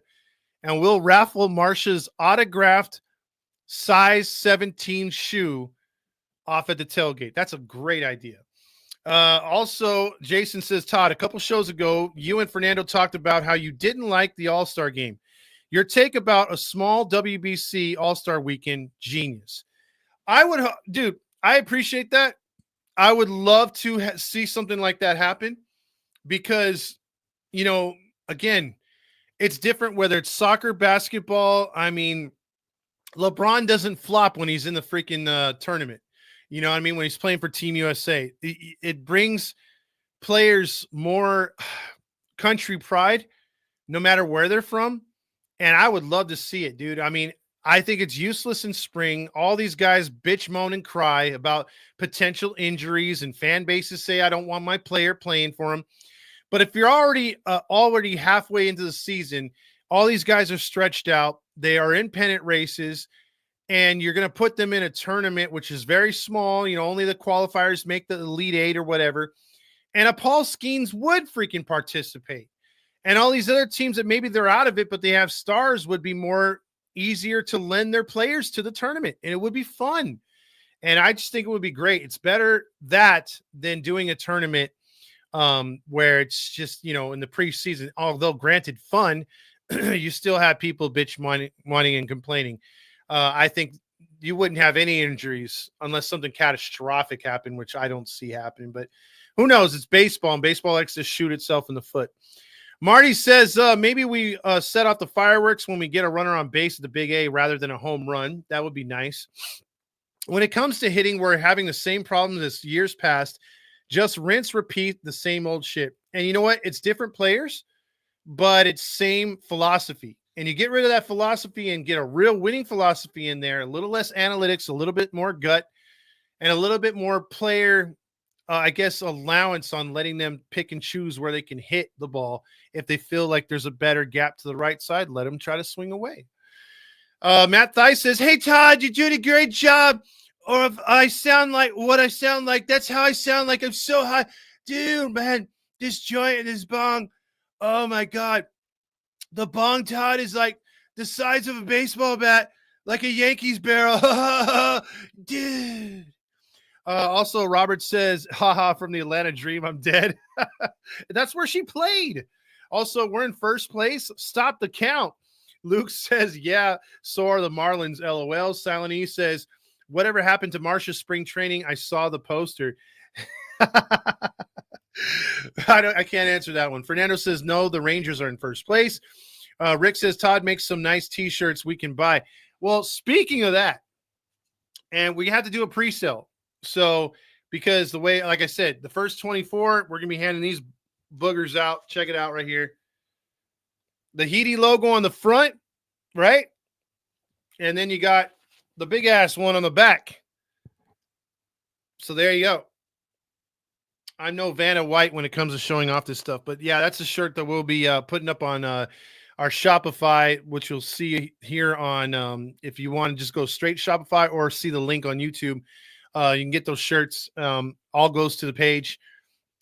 And we'll raffle Marsha's autographed size 17 shoe off at the tailgate. That's a great idea. Also, Jason says, Todd, a couple shows ago, you and Fernando talked about how you didn't like the All-Star game. Your take about a small WBC All-Star weekend, genius. Dude, I appreciate that. I would love to see something like that happen because, again, it's different whether it's soccer, basketball. I mean, LeBron doesn't flop when he's in the freaking tournament. You know what I mean? When he's playing for Team USA, it brings players more country pride, no matter where they're from. And I would love to see it, dude. I mean, I think it's useless in spring. All these guys bitch, moan, and cry about potential injuries, and fan bases say, I don't want my player playing for them. But if you're already halfway into the season, all these guys are stretched out. They are in pennant races, and you're going to put them in a tournament, which is very small. Only the qualifiers make the Elite 8 or whatever. and a Paul Skeens would freaking participate. And all these other teams that maybe they're out of it, but they have stars would be more easier to lend their players to the tournament. And it would be fun. And I just think it would be great. It's better that than doing a tournament where it's just, in the preseason, although granted fun, you still have people bitch whining and complaining. I think you wouldn't have any injuries unless something catastrophic happened, which I don't see happening. But who knows? It's baseball, and baseball likes to shoot itself in the foot. Marty says maybe we set off the fireworks when we get a runner on base at the Big A rather than a home run. That would be nice. When it comes to hitting, we're having the same problem as years past. Just rinse, repeat the same old shit. And you know what? It's different players, but it's same philosophy. And you get rid of that philosophy and get a real winning philosophy in there, a little less analytics, a little bit more gut, and a little bit more player allowance on letting them pick and choose where they can hit the ball. If they feel like there's a better gap to the right side, let them try to swing away. Matt Thies says, hey, Todd, you did a great job. Or if I sound like what I sound like, that's how I sound like. I'm so high. Dude, man, this joint and this bong. Oh, my God. The bong, Todd, is like the size of a baseball bat, like a Yankees barrel. Dude. Also, Robert says, haha, from the Atlanta Dream, I'm dead. That's where she played. Also, we're in first place. Stop the count. Luke says, yeah, so are the Marlins, LOL. Silent E says, whatever happened to Marsha's spring training? I saw the poster. I can't answer that one. Fernando says, no, the Rangers are in first place. Rick says, Todd makes some nice T-shirts we can buy. Well, speaking of that, and we have to do a pre-sale. So, because the way, like I said, the first 24, we're going to be handing these boogers out. Check it out right here. The Heedy logo on the front, right? And then you got the big ass one on the back. So there you go. I'm no Vanna White when it comes to showing off this stuff. But yeah, that's a shirt that we'll be putting up on our Shopify, which you'll see here on, if you want to just go straight Shopify or see the link on YouTube. You can get those shirts. All goes to the page.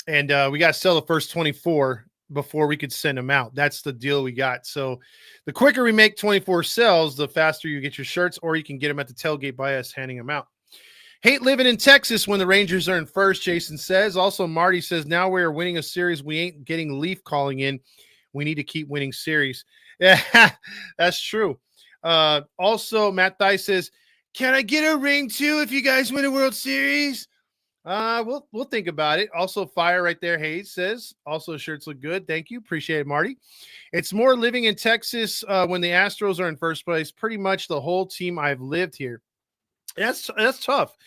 And we got to sell the first 24 before we could send them out. That's the deal we got. So the quicker we make 24 sales, the faster you get your shirts, or you can get them at the tailgate by us handing them out. Hate living in Texas when the Rangers are in first, Jason says. Also, Marty says, now we are winning a series. We ain't getting Leaf calling in. We need to keep winning series. Yeah, that's true. Also, Matt Thigh says, can I get a ring too if you guys win a World Series? We'll think about it. Also, fire right there, Hayes says. Also, shirts look good. Thank you. Appreciate it, Marty. It's more living in Texas when the Astros are in first place. Pretty much the whole team I've lived here. That's tough.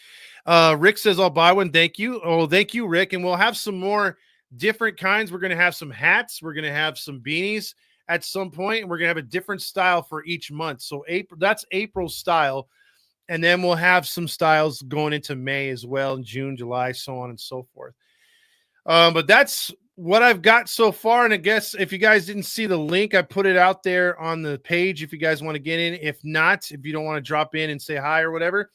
Rick says, I'll buy one. Thank you. Oh, thank you, Rick. And we'll have some more different kinds. We're going to have some hats. We're going to have some beanies at some point. And we're going to have a different style for each month. So that's April's style. And then we'll have some styles going into May as well, in June, July, so on and so forth. But that's what I've got so far. And I guess if you guys didn't see the link, I put it out there on the page if you guys want to get in. If not, if you don't want to drop in and say hi or whatever,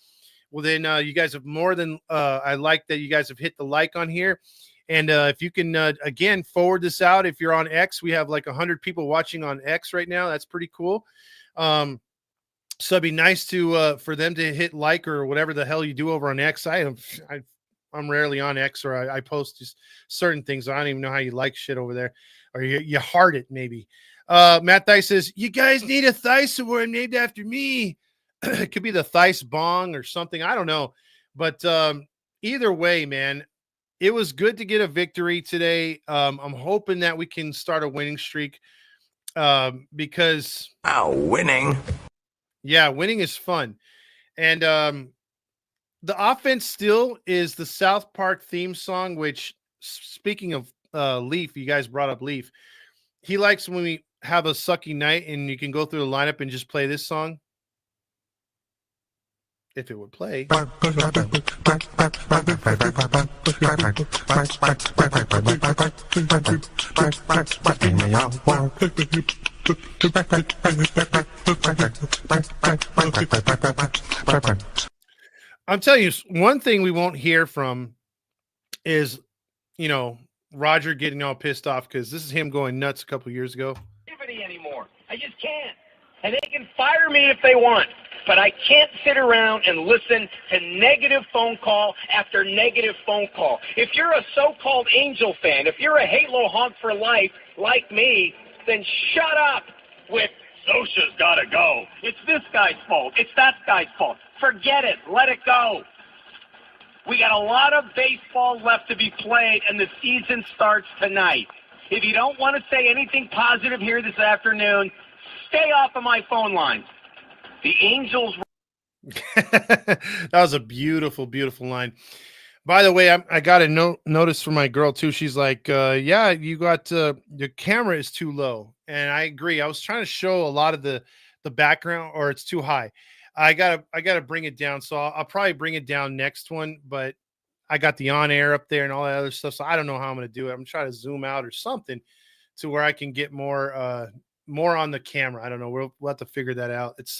well, then you guys have more than I like that you guys have hit the like on here. And if you can, again, forward this out. If you're on X, we have like 100 people watching on X right now. That's pretty cool. So it'd be nice to for them to hit like or whatever the hell you do over on X. I'm rarely on X, or I post just certain things. I don't even know how you like shit over there, or you heart it maybe. Matt Thice says, you guys need a Thice award named after me. It could be the Thice Bong or something. I don't know. But either way, man, it was good to get a victory today. I'm hoping that we can start a winning streak because winning. Yeah, winning is fun. And the offense still is the South Park theme song, which, speaking of Leaf, you guys brought up Leaf. He likes when we have a sucky night and you can go through the lineup and just play this song. If it would play. I'm telling you, one thing we won't hear from is, Roger getting all pissed off because this is him going nuts a couple years ago. Anymore. I just can't. And they can fire me if they want, but I can't sit around and listen to negative phone call after negative phone call. If you're a so-called Angel fan, if you're a Halo honk for life like me, then shut up with Sosha's got to go. It's this guy's fault. It's that guy's fault. Forget it. Let it go. We got a lot of baseball left to be played, and the season starts tonight. If you don't want to say anything positive here this afternoon, stay off of my phone lines. The Angels. That was a beautiful, beautiful line. By the way, I got a notice from my girl too. She's like, yeah, you got your camera is too low. And I agree. I was trying to show a lot of the background, or it's too high. I gotta bring it down. So I'll probably bring it down next one, but I got the on air up there and all that other stuff. So I don't know how I'm going to do it. I'm trying to zoom out or something to where I can get more on the camera. I don't know. We'll have to figure that out. It's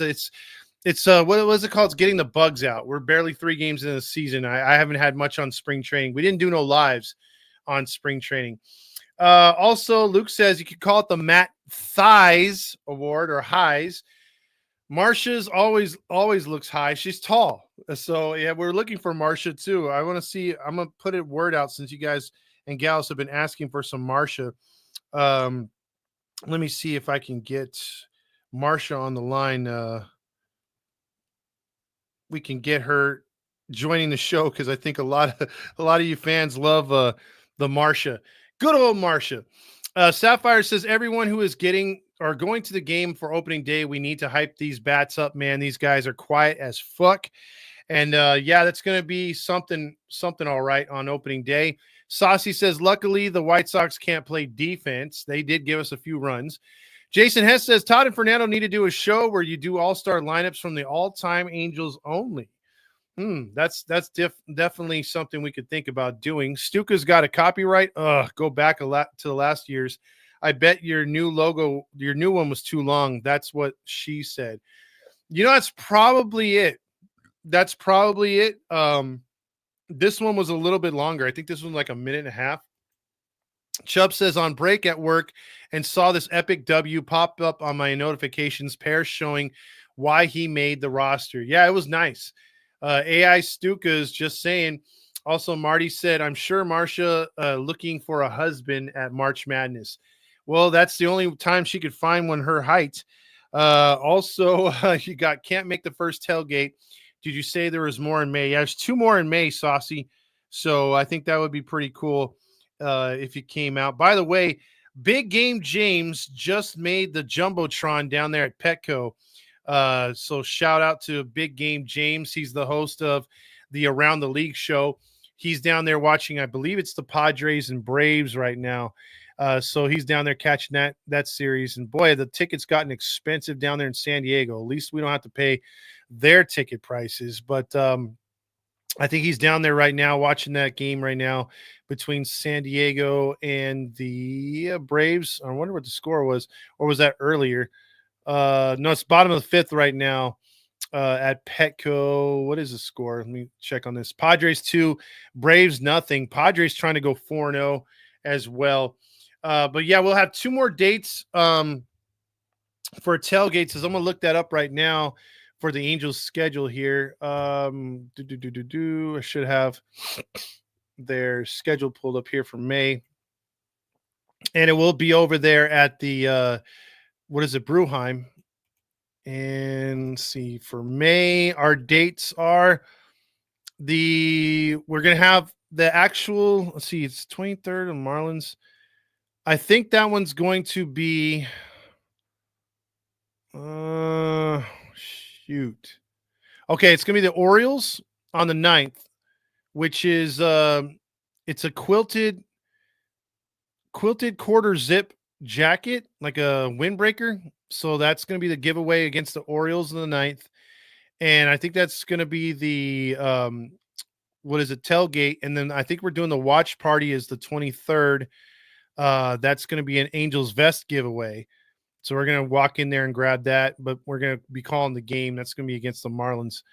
what was it called? It's getting the bugs out. We're barely 3 games into the season. I haven't had much on spring training. We didn't do no lives on spring training. Also, Luke says you could call it the Matt Thighs Award or Highs. Marsha's always looks high. She's tall. So, yeah, we're looking for Marsha, too. I want to see. I'm going to put a word out since you guys and gals have been asking for some Marsha. Let me see if I can get Marsha on the line. We can get her joining the show because I think a lot of you fans love the Marsha. Good old Marsha. Sapphire says everyone who is going to the game for opening day, we need to hype these bats up, man. These guys are quiet as fuck. And yeah, that's going to be something all right on opening day. Saucy says, luckily the White Sox can't play defense. They did give us a few runs. Jason Hess says, Todd and Fernando need to do a show where you do all-star lineups from the all-time Angels only. That's definitely something we could think about doing. Stuka's got a copyright. Go back a lot to the last year's. I bet your new one was too long. That's what she said. That's probably it. This one was a little bit longer. I think this was like a minute and a half. Chubb says on break at work and saw this epic W pop up on my notifications, Pear showing why he made the roster. Yeah, it was nice. AI Stuka's just saying. Also, Marty said, I'm sure Marsha looking for a husband at March Madness. Well, that's the only time she could find one her height. Also, you can't make the first tailgate. Did you say there was more in May? Yeah, there's 2 more in May, Saucy. So I think that would be pretty cool if you came out. By the way, Big Game James just made the Jumbotron down there at Petco. So shout out to Big Game James. He's the host of the Around the League show. He's down there watching, I believe it's the Padres and Braves right now. So he's down there catching that series. And boy, the tickets gotten expensive down there in San Diego. At least we don't have to pay their ticket prices. But I think he's down there right now watching that game right now between San Diego and the Braves. I wonder what the score was, or was that earlier? No, it's bottom of the 5th right now at Petco. What is the score? Let me check on this. Padres 2, Braves nothing. Padres trying to go 4-0 as well. But yeah, we'll have 2 more dates for tailgates. I'm going to look that up right now for the Angels schedule here. I should have their schedule pulled up here for May. And it will be over there at the Bruheim. And see, for May, our dates are we're going to have the actual, let's see, it's 23rd of Marlins. I think that one's going to be, shoot. Okay, it's going to be the Orioles on the 9th, which is, it's a quilted quarter zip jacket, like a windbreaker. So that's going to be the giveaway against the Orioles on the 9th. And I think that's going to be the, tailgate. And then I think we're doing the watch party is the 23rd. That's going to be an Angels vest giveaway. So we're going to walk in there and grab that, but we're going to be calling the game. That's going to be against the Marlins.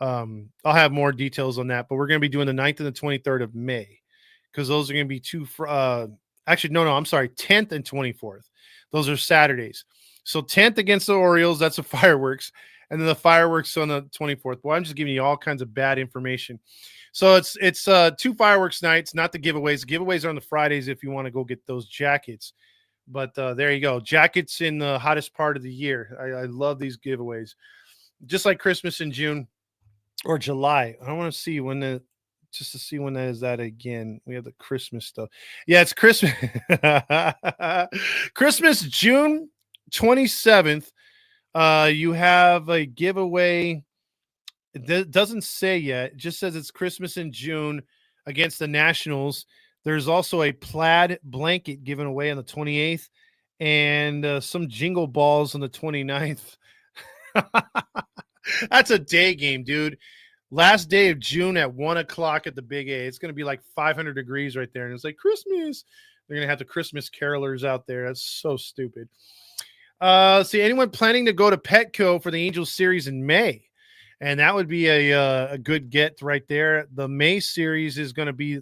I'll have more details on that, but we're going to be doing the 9th and the 23rd of May because those are going to be actually, no, I'm sorry, 10th and 24th. Those are Saturdays. So 10th against the Orioles, that's a fireworks. And then the fireworks on the 24th. Well, I'm just giving you all kinds of bad information. So it's 2 fireworks nights, not the giveaways. The giveaways are on the Fridays if you want to go get those jackets. But there you go. Jackets in the hottest part of the year. I love these giveaways. Just like Christmas in June or July. I want to see when just to see when that is that again. We have the Christmas stuff. Yeah, it's Christmas. Christmas, June 27th. You have a giveaway. It doesn't say yet. It just says it's Christmas in June against the Nationals. There's also a plaid blanket given away on the 28th and some jingle balls on the 29th. That's a day game, dude. Last day of June at 1:00 at the Big A. It's going to be like 500 degrees right there. And it's like Christmas. They're going to have the Christmas carolers out there. That's so stupid. See, anyone planning to go to Petco for the Angels series in May? And that would be a good get right there. The May series is going to be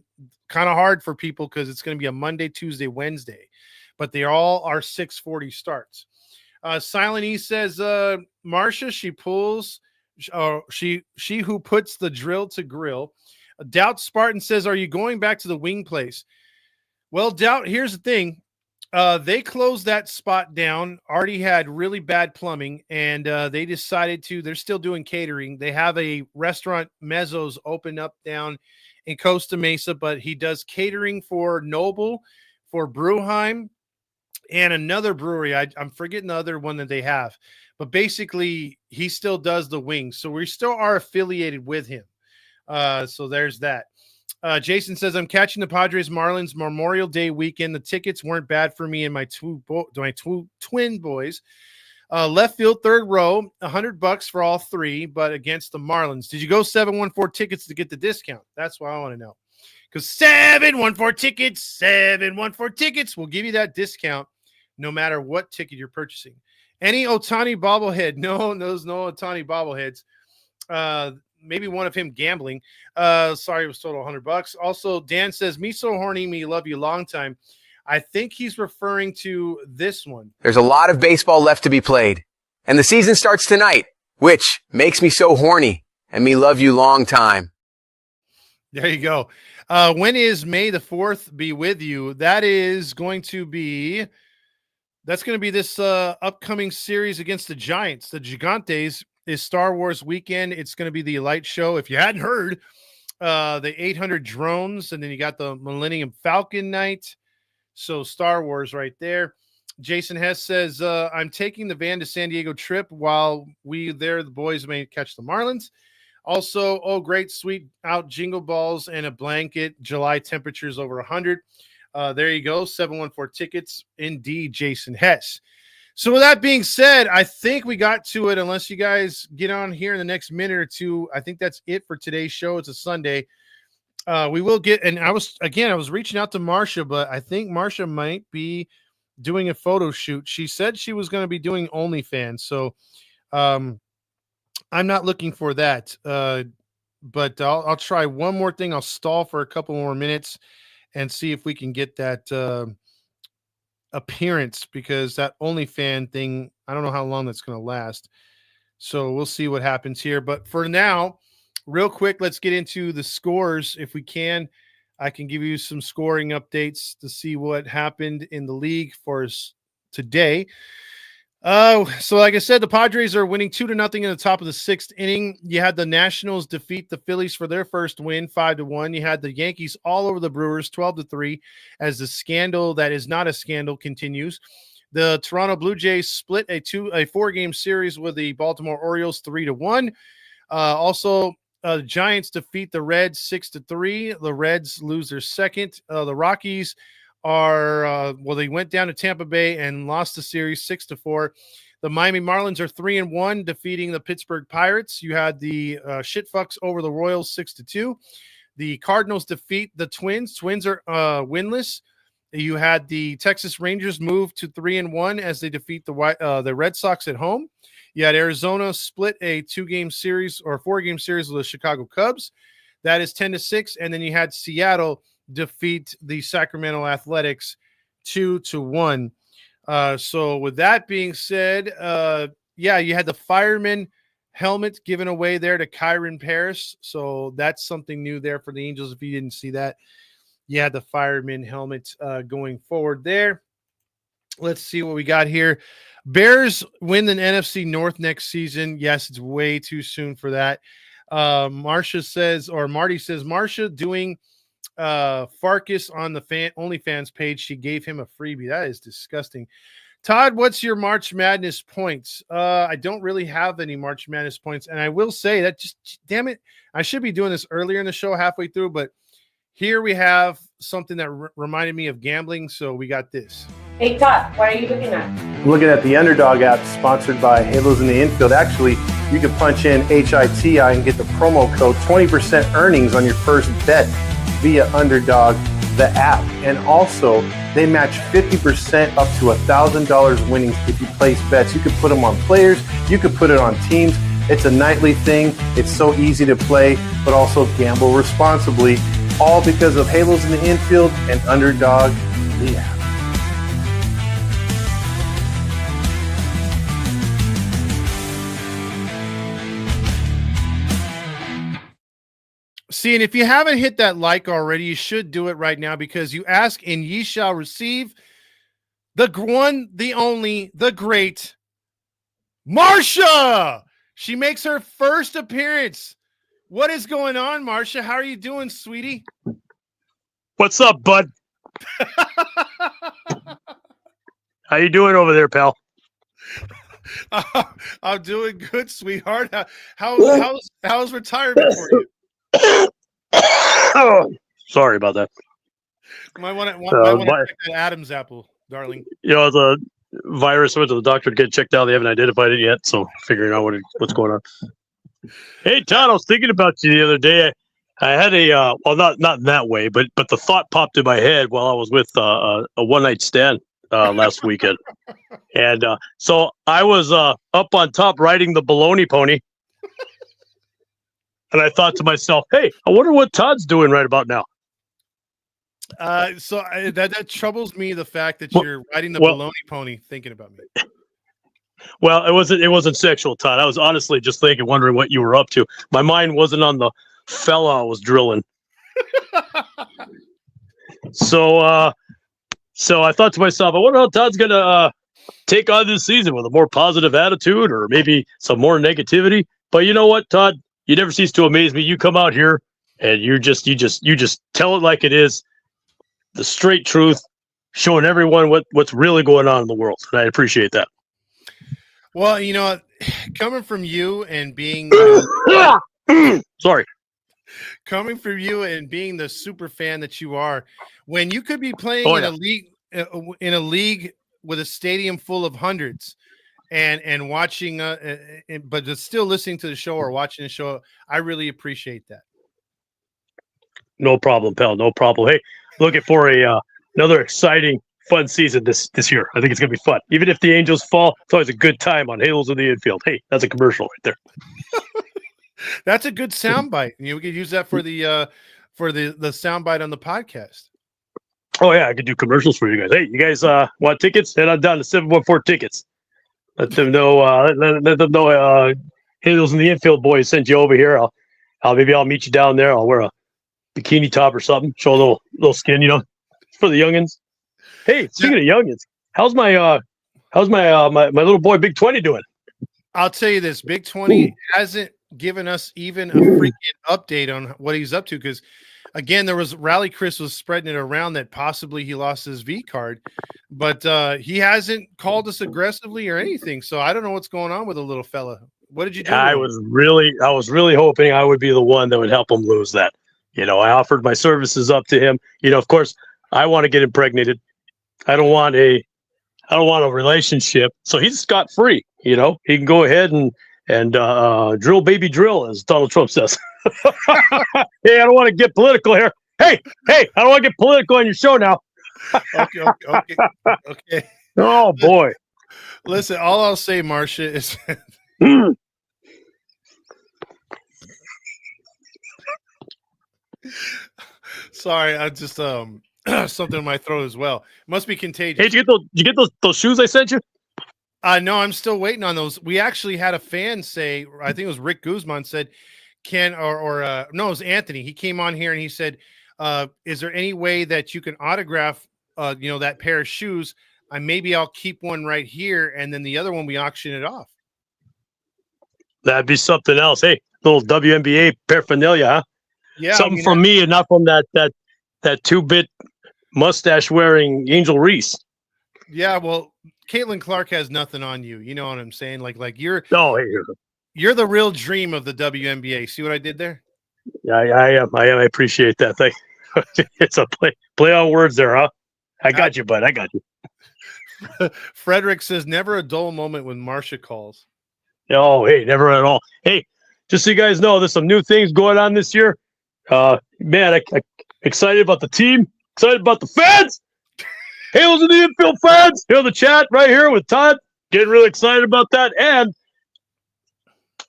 kind of hard for people because it's going to be a Monday, Tuesday, Wednesday. But they all are 6:40 starts. Silent E says, Marsha, she who puts the drill to grill. Doubt Spartan says, are you going back to the wing place? Well, Doubt, here's the thing. They closed that spot down, already had really bad plumbing, and they decided they're still doing catering. They have a restaurant, Mezzo's, open up down in Costa Mesa, but he does catering for Noble, for Bruheim, and another brewery. I'm forgetting the other one that they have. But basically, he still does the wings. So we still are affiliated with him. So there's that. Jason says, I'm catching the Padres Marlins Memorial Day weekend. The tickets weren't bad for me and my twin boys. Left field, third row, $100 for all 3, but against the Marlins. Did you go 714 tickets to get the discount? That's what I want to know. Because 714 tickets will give you that discount no matter what ticket you're purchasing. Any Ohtani bobblehead? No, there's no Ohtani bobbleheads. Maybe one of him gambling. Sorry, it was total $100. Also, Dan says, me so horny, me love you long time. I think he's referring to this one. There's a lot of baseball left to be played. And the season starts tonight, which makes me so horny and me love you long time. There you go. When is May the 4th be with you? That's going to be this upcoming series against the Giants. The Gigantes is Star Wars weekend. It's going to be the light show. If you hadn't heard, the 800 drones, and then you got the Millennium Falcon night. So Star Wars right there. Jason Hess says, I'm taking the van to San Diego trip. While the boys may catch the Marlins. Also, great, sweet out jingle balls and a blanket. July temperatures over 100. There you go. 714 tickets. Indeed, Jason Hess. So with that being said, I think we got to it. Unless you guys get on here in the next minute or two, I think that's it for today's show. It's a Sunday. We will get, and I was reaching out to Marsha, but I think Marsha might be doing a photo shoot. She said she was going to be doing OnlyFans. So I'm not looking for that. But I'll try one more thing. I'll stall for a couple more minutes and see if we can get that appearance, because that OnlyFans thing, I don't know how long that's going to last. So we'll see what happens here. But for now, real quick, let's get into the scores. If we can, I can give you some scoring updates to see what happened in the league for us today. So like I said, the Padres are winning 2-0 in the top of the 6th inning. You had the Nationals defeat the Phillies for their first win, 5-1. You had the Yankees all over the Brewers, 12-3, as the scandal that is not a scandal continues. The Toronto Blue Jays split a 4-game series with the Baltimore Orioles, 3-1. Also, the Giants defeat the Reds 6-3. The Reds lose their second. The Rockies they went down to Tampa Bay and lost the series 6-4. The Miami Marlins are 3-1, defeating the Pittsburgh Pirates. You had the shitfucks over the Royals 6-2. The Cardinals defeat the Twins. Twins are winless. You had the Texas Rangers move to 3-1 as they defeat the Red Sox at home. You had Arizona split a 4-game series with the Chicago Cubs. That is 10-6. And then you had Seattle defeat the Sacramento Athletics 2-1. So with that being said, yeah, you had the fireman helmet given away there to Kyron Paris. So that's something new there for the Angels. If you didn't see that, you had the fireman helmet going forward there. Let's see what we got here. Bears win the NFC North next season. Yes, it's way too soon for that. Marty says, Marsha doing Farkas on the OnlyFans page. She gave him a freebie. That is disgusting. Todd, what's your March Madness points? I don't really have any March Madness points, and I will say that just damn it, I should be doing this earlier in the show, halfway through, but here we have something that reminded me of gambling, so we got this. Hey Todd, what are you looking at? I'm looking at the Underdog app sponsored by Halos in the Infield. Actually, you can punch in HITI and get the promo code 20% earnings on your first bet via Underdog, the app. And also, they match 50% up to $1,000 winnings if you place bets. You can put them on players. You can put it on teams. It's a nightly thing. It's so easy to play, but also gamble responsibly. All because of Halos in the Infield and Underdog, the app. See, and if you haven't hit that like already, you should do it right now, because you ask and ye shall receive. The one, the only, the great Marsha. She makes her first appearance. What is going on, Marsha? How are you doing, sweetie? What's up, bud? How you doing over there, pal? I'm doing good, sweetheart. How's retirement for you? Oh, sorry about that. Might want to check that Adam's apple, darling. You know, the virus, I went to the doctor to get checked out. They haven't identified it yet, so figuring out what's going on. Hey, Todd, I was thinking about you the other day. I had a well, not in that way, but the thought popped in my head while I was with a one-night stand last weekend, and so I was up on top riding the baloney pony. And I thought to myself, hey, I wonder what Todd's doing right about now. So that troubles me, the fact that you're riding the baloney pony thinking about me. Well, it wasn't sexual, Todd. I was honestly just wondering what you were up to. My mind wasn't on the fella I was drilling. So I thought to myself, I wonder how Todd's going to take on this season, with a more positive attitude or maybe some more negativity. But you know what, Todd? You never cease to amaze me. You come out here and you just tell it like it is, the straight truth, showing everyone what's really going on in the world. And I appreciate that. Well, you know, coming from you and being sorry, coming from you and being the super fan that you are, when you could be playing in a league with a stadium full of hundreds. And watching, but just still listening to the show or watching the show, I really appreciate that. No problem, pal. No problem. Hey, looking for another exciting, fun season this year. I think it's gonna be fun. Even if the Angels fall, it's always a good time on Halos in the Infield. Hey, that's a commercial right there. That's a good soundbite. We could use that for the soundbite on the podcast. Oh yeah, I could do commercials for you guys. Hey, you guys want tickets? Head on down to 714 Tickets. Let them know. Let them know. Halos in the Infield boys sent you over here. I'll meet you down there. I'll wear a bikini top or something. Show a little skin, for the youngins. Hey, speaking of youngins, how's my little boy Big 20 doing? I'll tell you this: Big 20 hasn't given us even a freaking update on what he's up to, because again, Rally Chris was spreading it around that possibly he lost his V card, but he hasn't called us aggressively or anything. So I don't know what's going on with the little fella. What did you do? I was really hoping I would be the one that would help him lose that. I offered my services up to him. Of course, I want to get impregnated. I don't want a relationship. So he's scot free. He can go ahead and drill, baby, drill, as Donald Trump says. Hey, I don't want to get political here. Hey, I don't want to get political on your show now. Okay. Oh boy. Listen, all I'll say, Marsha, is Sorry, I just something in my throat as well. Must be contagious. Hey, did you get those shoes I sent you? No, I'm still waiting on those. We actually had a fan say, I think it was Rick Guzman said, no, it was Anthony. He came on here and he said, is there any way that you can autograph, that pair of shoes? Maybe I'll keep one right here, and then the other one we auction it off. That'd be something else. Hey, little WNBA paraphernalia, huh? Yeah, something from me and not from that 2-bit mustache wearing Angel Reese. Yeah, well, Caitlin Clark has nothing on you. You know what I'm saying? Like you're the real dream of the WNBA. See what I did there? Yeah, I am. I appreciate that. It's a play on words there, huh? I got you, bud. I got you. Frederick says, never a dull moment when Marsha calls. Oh, hey, never at all. Hey, just so you guys know, there's some new things going on this year. Man, I excited about the team. Excited about the fans. Halos in the infield fans. Hear the chat right here with Todd. Getting really excited about that. And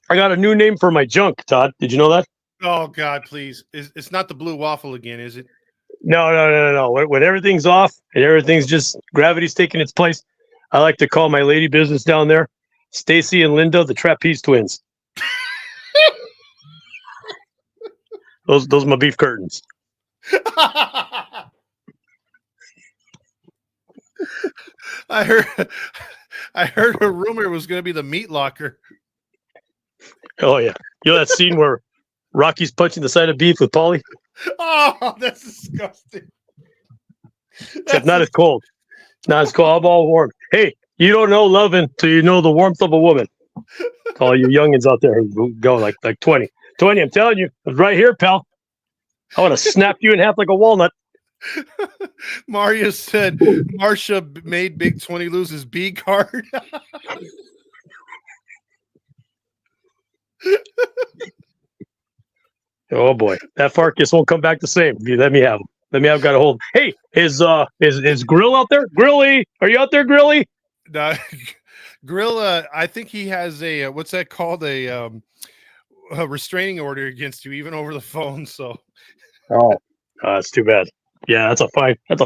I got a new name for my junk, Todd. Did you know that? Oh, God, please. It's not the blue waffle again, is it? No. When everything's off and everything's just gravity's taking its place, I like to call my lady business down there Stacy and Linda, the Trapeze twins. Those are my beef curtains. I heard a rumor was going to be the meat locker. Oh yeah, you know that scene where Rocky's punching the side of beef with Paulie? Oh, that's disgusting. Except not as cold. Not as cold. I'm all warm. Hey, you don't know love until you know the warmth of a woman. All you youngins out there who go like 20. 20, I'm telling you, I'm right here, pal. I want to snap you in half like a walnut. Mario said Marsha made Big 20 lose his B card. Oh boy, that Farkas won't come back the same. Let me have him. Got a hold. Hey, is Grill out there? Grilly, are you out there, Grilly? Grill, I think he has a what's that called? A restraining order against you, even over the phone. So, that's too bad. Yeah, that's a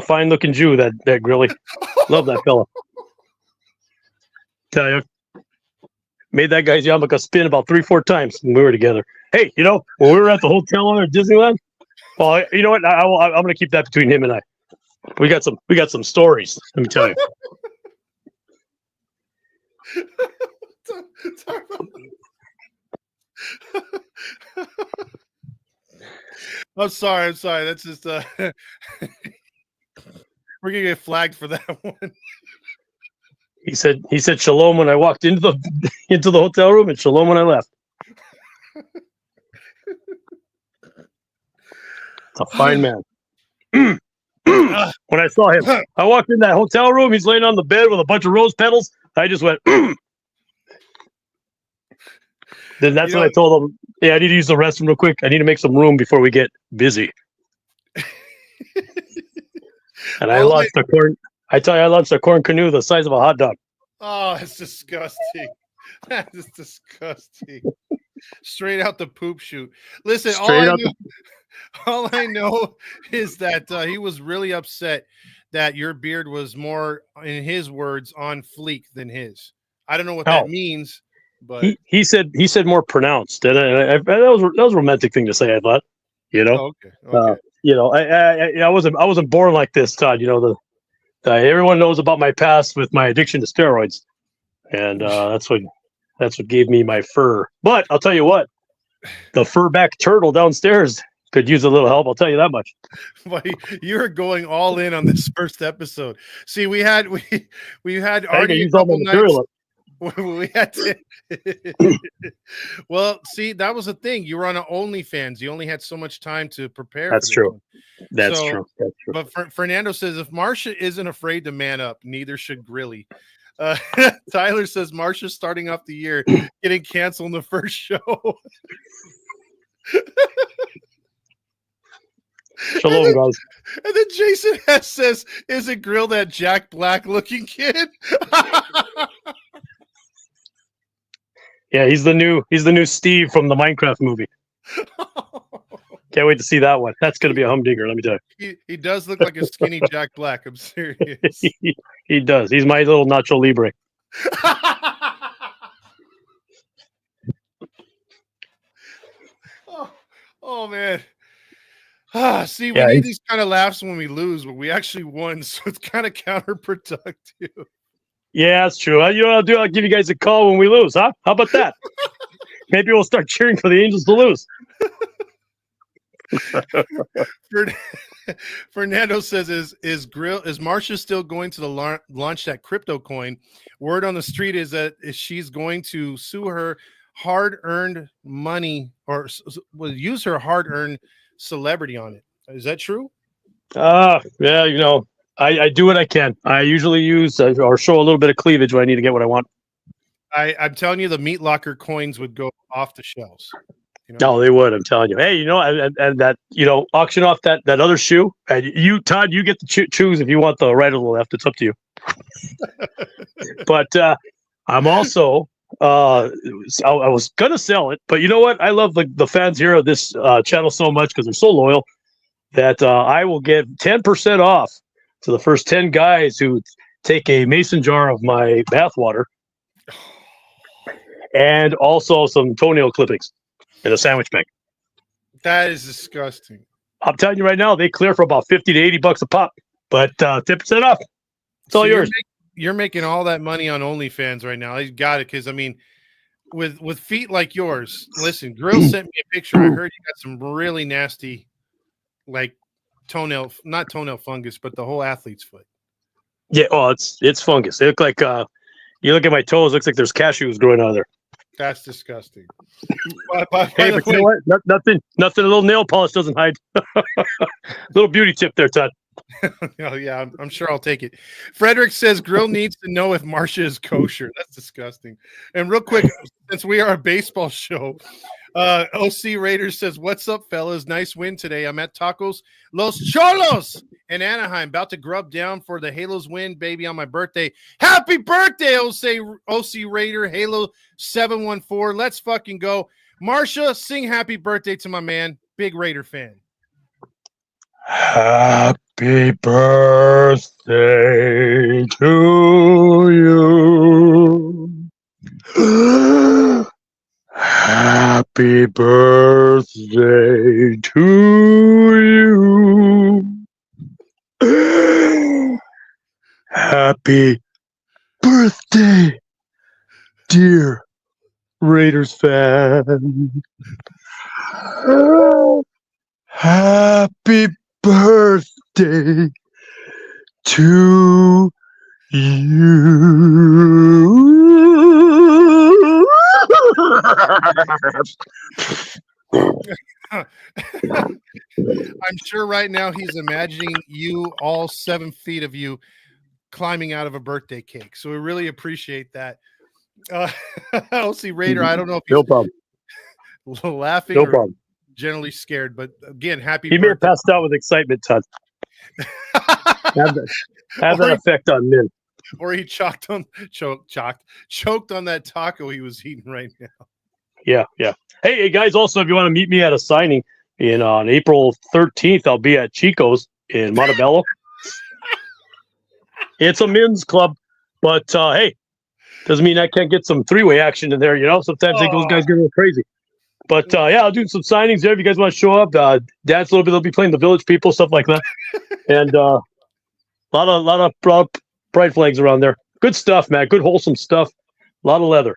fine looking Jew. That Grilly, love that fella. Tell you, made that guy's yarmulke spin about 3-4 times when we were together. Hey, when we were at the hotel on Disneyland. Well, you know what? I'm going to keep that between him and I. We got some stories. Let me tell you. I'm sorry. That's just we're gonna get flagged for that one. He said shalom when I walked into the hotel room and shalom when I left. It's a fine man. When I saw him, I walked in that hotel room. He's laying on the bed with a bunch of rose petals. I just went. Then that's when I told him, "Yeah, I need to use the restroom real quick. I need to make some room before we get busy." And I launched a corn. I tell you, I launched a corn canoe the size of a hot dog. Oh, that's disgusting. That is disgusting. Straight out the poop chute. Listen, all I know is that he was really upset that your beard was more, in his words, on fleek than his. I don't know what that means, but he said more pronounced, and that was a romantic thing to say. I thought, Okay. I wasn't born like this, Todd. Everyone knows about my past with my addiction to steroids, and that's what gave me my fur. But I'll tell you what, the fur-back turtle downstairs could use a little help. I'll tell you that much. But you're going all in on this first episode. See, we had already use all my material up. We had to. Well, see, that was the thing. You were on an OnlyFans. You only had so much time to prepare. That's true. That's true. But Fernando says if Marsha isn't afraid to man up, neither should Grilly. Tyler says Marsha's starting off the year getting canceled in the first show. Shalom, guys. And then Jason S says, "Is it Grill that Jack Black looking kid?" Yeah, he's the new Steve from the Minecraft movie. Can't wait to see that one. That's going to be a humdinger, let me tell you. He does look like a skinny Jack Black. I'm serious. He does. He's my little Nacho Libre. Oh man. See, we Yeah, need these kind of laughs when we lose, but we actually won, so it's kind of counterproductive. Yeah, that's true. You know what I'll do? I'll give you guys a call when we lose, huh? How about that? Maybe we'll start cheering for the Angels to lose. Fernando says, "Is Marsha still going to launch that crypto coin? Word on the street is that she's going to sue her hard-earned money or will use her hard-earned celebrity on it. Is that true?" Yeah, you know, I do what I can. I usually use or show a little bit of cleavage when I need to get what I want. I'm telling you, the meat locker coins would go off the shelves. You know? No, they would. I'm telling you. Hey, you know, and that, you know, auction off that other shoe. And you, Todd, you get to choose if you want the right or the left. It's up to you. But I'm also I was gonna sell it, but you know what? I love the fans here of this channel so much because they're so loyal that I will give 10% off to the first 10 guys who take a mason jar of my bathwater and also some toenail clippings in a sandwich bag. That is disgusting. I'm telling you right now, they clear for about $50 to $80 a pop, but 10% off. It's all yours. You're making all that money on OnlyFans right now. I got it, because I mean, with feet like yours. Listen, Grill sent me a picture. I heard you got some really nasty, like not toenail fungus, but the whole athlete's foot. Yeah, oh, it's fungus. They look like you look at my toes. Looks like there's cashews growing out of there. That's disgusting. Hey, but you know what? Nothing. A little nail polish doesn't hide. Little beauty tip there, Todd. Oh yeah, I'm sure I'll take it. Frederick says Grill needs to know if Marsha is kosher. That's disgusting. And real quick, since we are a baseball show, OC Raiders says, "What's up, fellas? Nice win today. I'm at Tacos Los Cholos in Anaheim, about to grub down for the Halos win, baby, on my birthday. Happy birthday, OC Raider Halo 714. Let's fucking go, Marsha. Sing happy birthday to my man, big Raider fan." Happy birthday to you. Happy birthday to you. Happy birthday, dear Raiders fan. Happy birthday to you. I'm sure right now he's imagining you, all 7 feet of you, climbing out of a birthday cake. So we really appreciate that. OC Raider, I don't know if he's laughing or generally scared, but again, happy He birthday. may have passed out with excitement, Todd. have that effect on men. Or he choked on that taco he was eating right now. Yeah. Hey, guys, also, if you want to meet me at a signing on April 13th, I'll be at Chico's in Montebello. It's a men's club, but hey, doesn't mean I can't get some three-way action in there, you know? Sometimes those guys get a little crazy. But yeah, I'll do some signings there if you guys want to show up. Dance a little bit. They'll be playing the Village People, stuff like that. And a lot of pride flags around there. Good stuff, man. Good wholesome stuff. A lot of leather.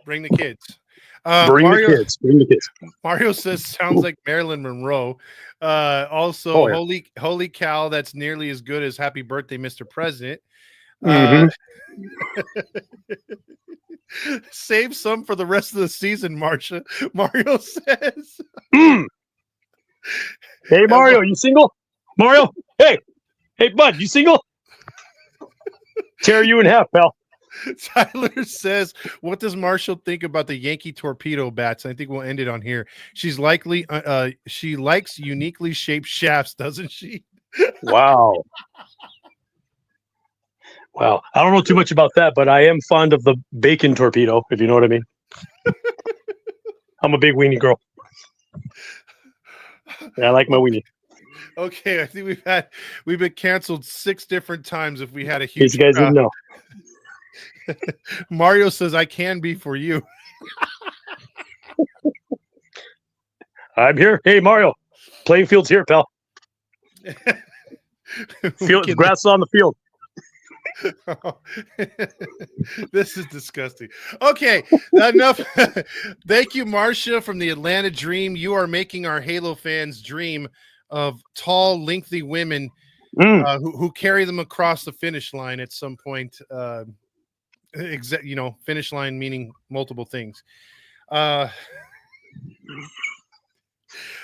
Bring the kids. Bring the kids. Mario says sounds like Marilyn Monroe. Also, holy cow, that's nearly as good as Happy Birthday, Mr. President. Save some for the rest of the season, Marsha. Mario says. Hey, Mario, you single? Mario, hey, bud, you single? Tear you in half, pal. Tyler says, "What does Marshall think about the Yankee torpedo bats?" I think we'll end it on here. She likes uniquely shaped shafts, doesn't she? Wow. Wow. I don't know too much about that, but I am fond of the bacon torpedo, if you know what I mean. I'm a big weenie girl. I like my weenie. Okay, I think we've been canceled 6 different times if we had a huge These guys didn't know. Mario says I can be for you. I'm here. Hey, Mario. Playing field's here, pal. Grass is on the field. This is disgusting. Okay, enough. Thank you, Marsha from the Atlanta Dream. You are making our Halo fans dream of tall, lengthy women who carry them across the finish line at some point. Finish line meaning multiple things.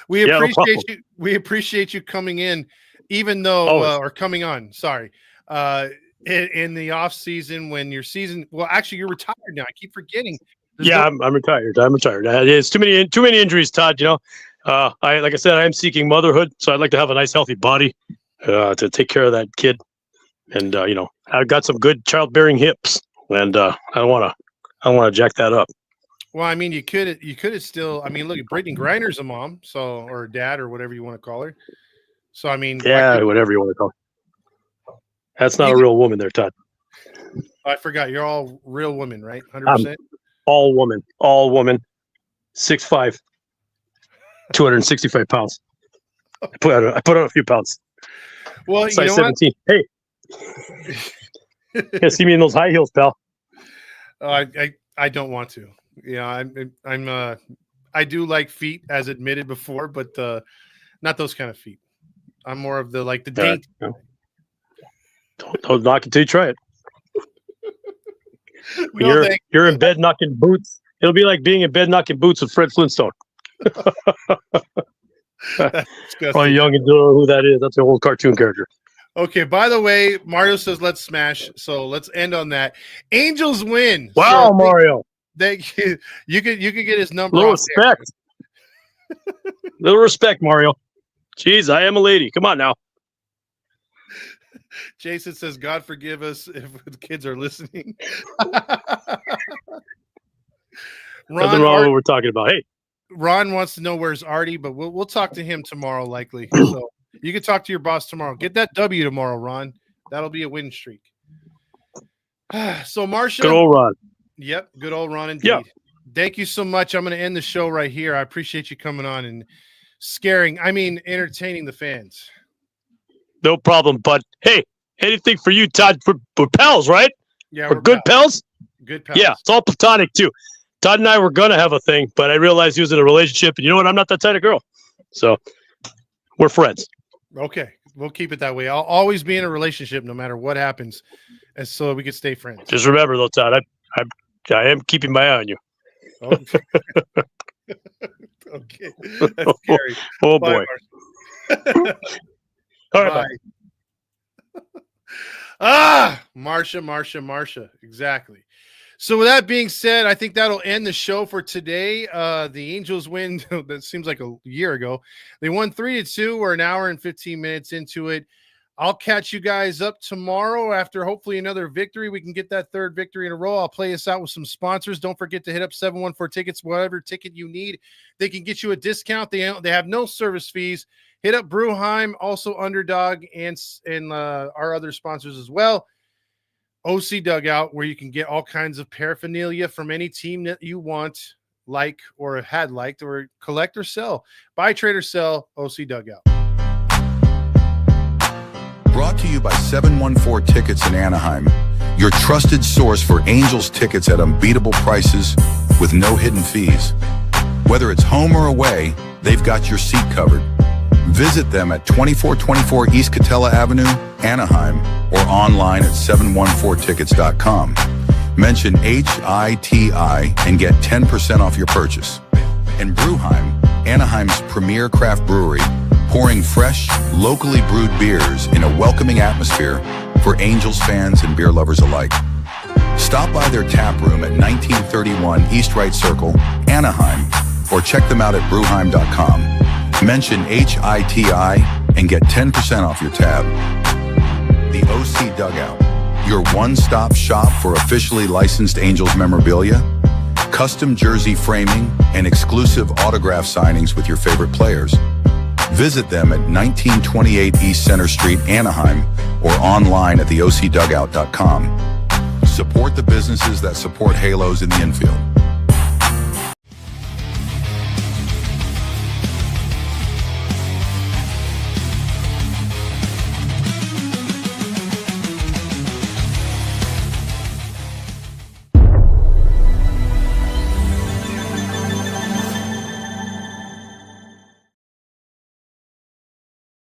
We appreciate you. We appreciate you coming in, even though or coming on. Sorry, in the off season when your season. Well, actually, you're retired now. I keep forgetting. I'm retired. I'm retired. It's too many injuries, Todd. Like I said, I am seeking motherhood, so I'd like to have a nice, healthy body to take care of that kid. And I've got some good childbearing hips, and I don't want to jack that up. Well, I mean, you could have still. I mean, look, Brittany Griner's a mom, or a dad, or whatever you want to call her. So, I mean, whatever you want to call her. That's not a real woman, there, Todd. I forgot. You're all real women, right? 100%. All woman. 6'5", 265 pounds. I put on a few pounds. Well, size 17. Hey, you see me in those high heels, pal? I don't want to. Yeah, I do like feet, as admitted before, but not those kind of feet. I'm more of the date. Don't knock it till you try it. You're in bed knocking boots. It'll be like being in bed knocking boots with Fred Flintstone. Probably young and don't know who that is. That's an old cartoon character. Okay, by the way, Mario says let's smash. So let's end on that. Angels win. Wow, so Mario. You could get his number. Little respect. Little respect, Mario. Jeez, I am a lady. Come on now. Jason says, God forgive us if the kids are listening. Nothing wrong with what we're talking about. Hey. Ron wants to know where's Artie, but we'll talk to him tomorrow, likely. So you can talk to your boss tomorrow. Get that W tomorrow, Ron. That'll be a win streak. So Marsha. Good old Ron. Yep, good old Ron indeed. Yep. Thank you so much. I'm going to end the show right here. I appreciate you coming on and entertaining the fans. No problem, but hey, anything for you, Todd. We're pals, right? Yeah, we're good pals. Good pals. Yeah, it's all platonic too. Todd and I were gonna have a thing, but I realized he was in a relationship, and you know what? I'm not that type of girl, so we're friends. Okay, we'll keep it that way. I'll always be in a relationship, no matter what happens, and so we can stay friends. Just remember, though, Todd, I am keeping my eye on you. Okay, okay. That's scary. Oh Bye, boy. All right, bye. Marsha. Exactly. So with that being said, I think that'll end the show for today. The Angels win. That seems like a year ago. They won 3-2. We're an hour and 15 minutes into it. I'll catch you guys up tomorrow after hopefully another victory. We can get that third victory in a row. I'll play us out with some sponsors. Don't forget to hit up 714 Tickets, whatever ticket you need. They can get you a discount. They have no service fees. Hit up Bruheim, also Underdog, and our other sponsors as well. OC Dugout, where you can get all kinds of paraphernalia from any team that you want, like or had liked, or collect or sell. Buy, trade, or sell, OC Dugout. Brought to you by 714 Tickets in Anaheim, your trusted source for Angels tickets at unbeatable prices with no hidden fees. Whether it's home or away, they've got your seat covered. Visit them at 2424 East Catella Avenue, Anaheim, or online at 714tickets.com. Mention HITI and get 10% off your purchase. And Bruheim, Anaheim's premier craft brewery, pouring fresh, locally brewed beers in a welcoming atmosphere for Angels fans and beer lovers alike. Stop by their tap room at 1931 East Wright Circle, Anaheim, or check them out at Bruheim.com. Mention HITI and get 10% off your tab. The OC Dugout, your one-stop shop for officially licensed Angels memorabilia, custom jersey framing, and exclusive autograph signings with your favorite players. Visit them at 1928 East Center Street, Anaheim, or online at theocdugout.com. Support the businesses that support Halos in the infield.